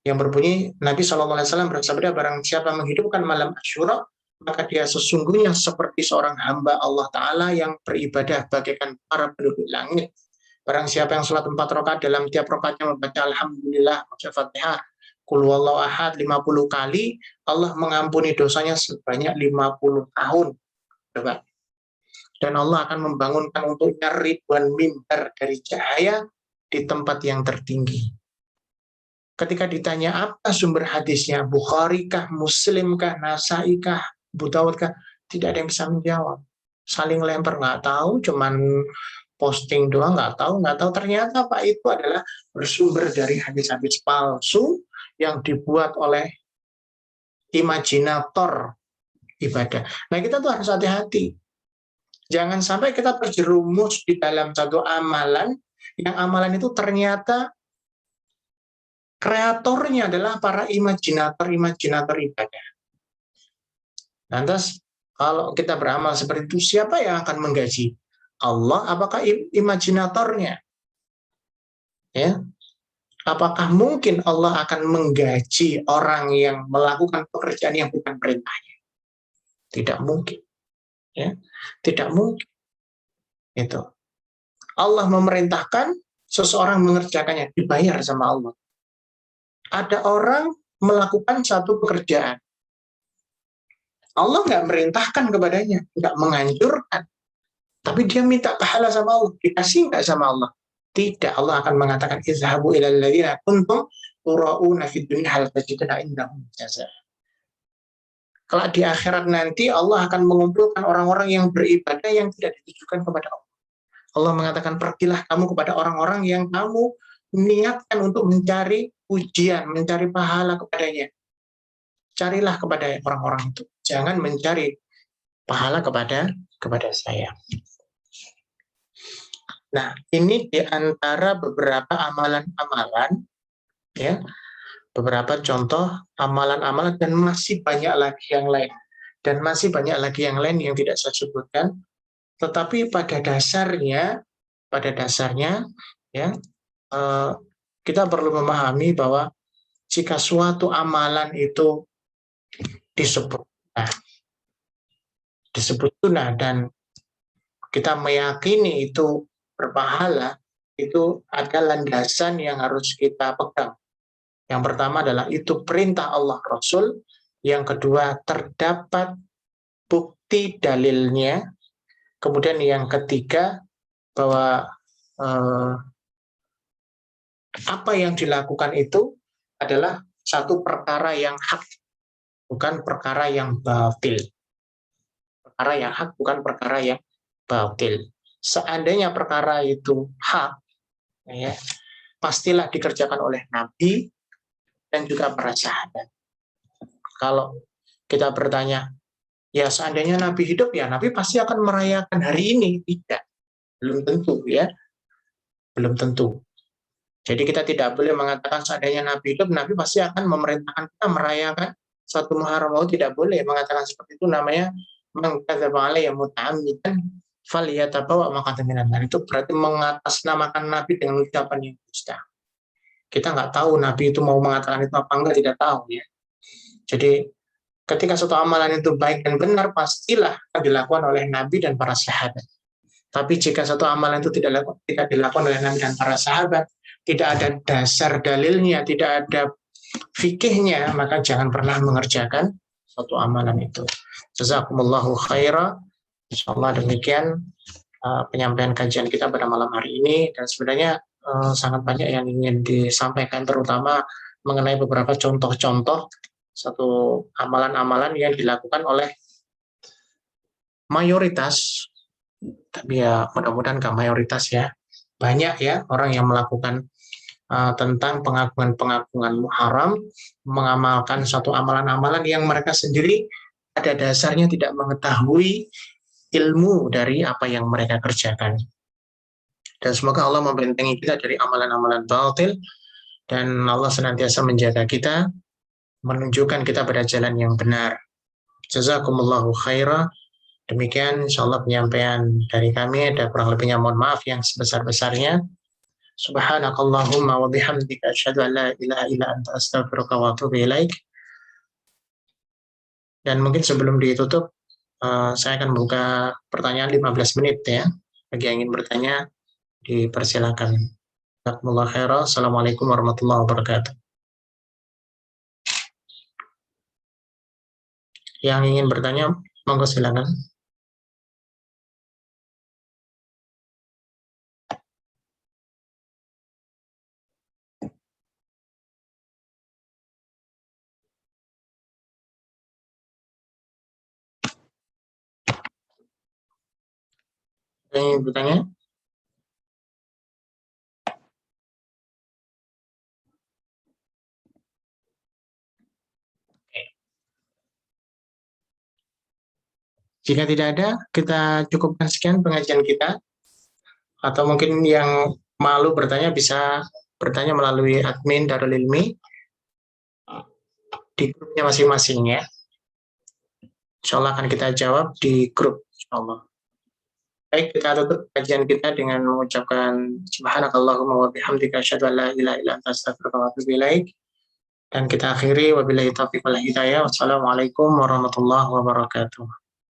yang berbunyi Nabi SAW bersabda, barang siapa menghidupkan malam Asyura, maka dia sesungguhnya seperti seorang hamba Allah Ta'ala yang beribadah bagaikan para penduduk langit. Barang siapa yang sholat 4 rakaat, dalam tiap rakaatnya membaca Alhamdulillah, baca Fatihah, Qul huwallahu ahad 50 kali, Allah mengampuni dosanya sebanyak 50 tahun. Coba. Dan Allah akan membangunkan untuknya ribuan mimbar dari cahaya di tempat yang tertinggi. Ketika ditanya apa sumber hadisnya, Bukhari kah, Muslim kah, Nasai kah, Abu Dawud kah, tidak ada yang bisa menjawab. Saling lempar, nggak tahu, cuman posting doang, nggak tahu. Ternyata Pak itu adalah bersumber dari hadis-hadis palsu yang dibuat oleh imajinator ibadah. Nah, kita tuh harus hati-hati. Jangan sampai kita terjerumus di dalam satu amalan, yang amalan itu ternyata kreatornya adalah para imajinator ibadah. Lantas, kalau kita beramal seperti itu, siapa yang akan menggaji? Allah, apakah imajinatornya? Ya, apakah mungkin Allah akan menggaji orang yang melakukan pekerjaan yang bukan perintahnya? Tidak mungkin. Ya, tidak mungkin. Itu. Allah memerintahkan, seseorang mengerjakannya, dibayar sama Allah. Ada orang melakukan satu pekerjaan, Allah nggak merintahkan kepadanya, nggak menganjurkan. Tapi dia minta pahala sama Allah. Dikasih nggak sama Allah? Tidak. Allah akan mengatakan, izhabu ilal ladzina kuntum turauna fid dunya hal tajiduna indahum jazaa. Kalau di akhirat nanti Allah akan mengumpulkan orang-orang yang beribadah yang tidak ditujukan kepada Allah. Allah mengatakan, pergilah kamu kepada orang-orang yang kamu niatkan untuk mencari pujian, mencari pahala kepadanya. Carilah kepada orang-orang itu. Jangan mencari pahala kepada saya. Nah, ini di antara beberapa amalan-amalan, ya, beberapa contoh amalan-amalan, dan masih banyak lagi yang lain. Dan masih banyak lagi yang lain yang tidak saya sebutkan. Tetapi pada dasarnya, ya, kita perlu memahami bahwa jika suatu amalan itu disebut sunnah dan kita meyakini itu berpahala, itu ada landasan yang harus kita pegang. Yang pertama adalah itu perintah Allah Rasul. Yang kedua, terdapat bukti dalilnya. Kemudian yang ketiga, bahwa apa yang dilakukan itu adalah satu perkara yang hak, bukan perkara yang batil. Perkara yang hak, bukan perkara yang batil. Seandainya perkara itu hak, ya, pastilah dikerjakan oleh Nabi dan juga para sahabat. Kalau kita bertanya, ya seandainya Nabi hidup, ya Nabi pasti akan merayakan hari ini. Tidak, belum tentu, ya, belum tentu. Jadi kita tidak boleh mengatakan seandainya Nabi hidup, Nabi pasti akan memerintahkan kita merayakan satu Muharram. Tidak boleh mengatakan seperti itu. Namanya mengkadzaba alayya muta'ammidan falyatabawa maq'adahu minan nar. Itu berarti mengatasnamakan Nabi dengan ucapan yang dusta. Kita nggak tahu Nabi itu mau mengatakan itu apa enggak, tidak tahu, ya. Jadi ketika suatu amalan itu baik dan benar, pastilah dilakukan oleh Nabi dan para sahabat. Tapi jika satu amalan itu tidak dilakukan oleh Nabi dan para sahabat, tidak ada dasar dalilnya, tidak ada fikihnya, maka jangan pernah mengerjakan suatu amalan itu. Jazakumullahu khaira. Insyaallah demikian penyampaian kajian kita pada malam hari ini. Dan sebenarnya sangat banyak yang ingin disampaikan, terutama mengenai beberapa contoh-contoh satu amalan-amalan yang dilakukan oleh mayoritas, tapi ya mudah-mudahan nggak mayoritas, ya. Banyak, ya, orang yang melakukan tentang pengagungan-pengagungan Muharram, mengamalkan suatu amalan-amalan yang mereka sendiri pada dasarnya tidak mengetahui ilmu dari apa yang mereka kerjakan. Dan semoga Allah membentengi kita dari amalan-amalan batil, dan Allah senantiasa menjaga kita, menunjukkan kita pada jalan yang benar. Jazakumullahu khaira. Demikian insyaallah penyampaian dari kami. Ada kurang lebihnya mohon maaf yang sebesar-besarnya. Subhanakallahumma wa bihamdika asyhadu an la ilaha illa anta astaghfiruka wa atubu ilaik. Dan mungkin sebelum ditutup, saya akan buka pertanyaan 15 menit, ya. Bagi yang ingin bertanya, dipersilakan. Jazakumullahu khairan. Assalamualaikum warahmatullahi wabarakatuh. Yang ingin bertanya, monggo silakan. Yang ingin bertanya? Jika tidak ada, kita cukupkan sekian pengajian kita. Atau mungkin yang malu bertanya bisa bertanya melalui admin Darul Ilmi di grupnya masing-masing, ya. Insyaallah akan kita jawab di grup, insyaallah. Baik, kita tutup kajian kita dengan mengucapkan subhanakallahumma wa bihamdika asyhadu an la ilaha illa anta astaghfiruka wa atubu ilaik. Dan kita akhiri wabillahi taufiq wal hidayah. Wassalamualaikum warahmatullahi wabarakatuh.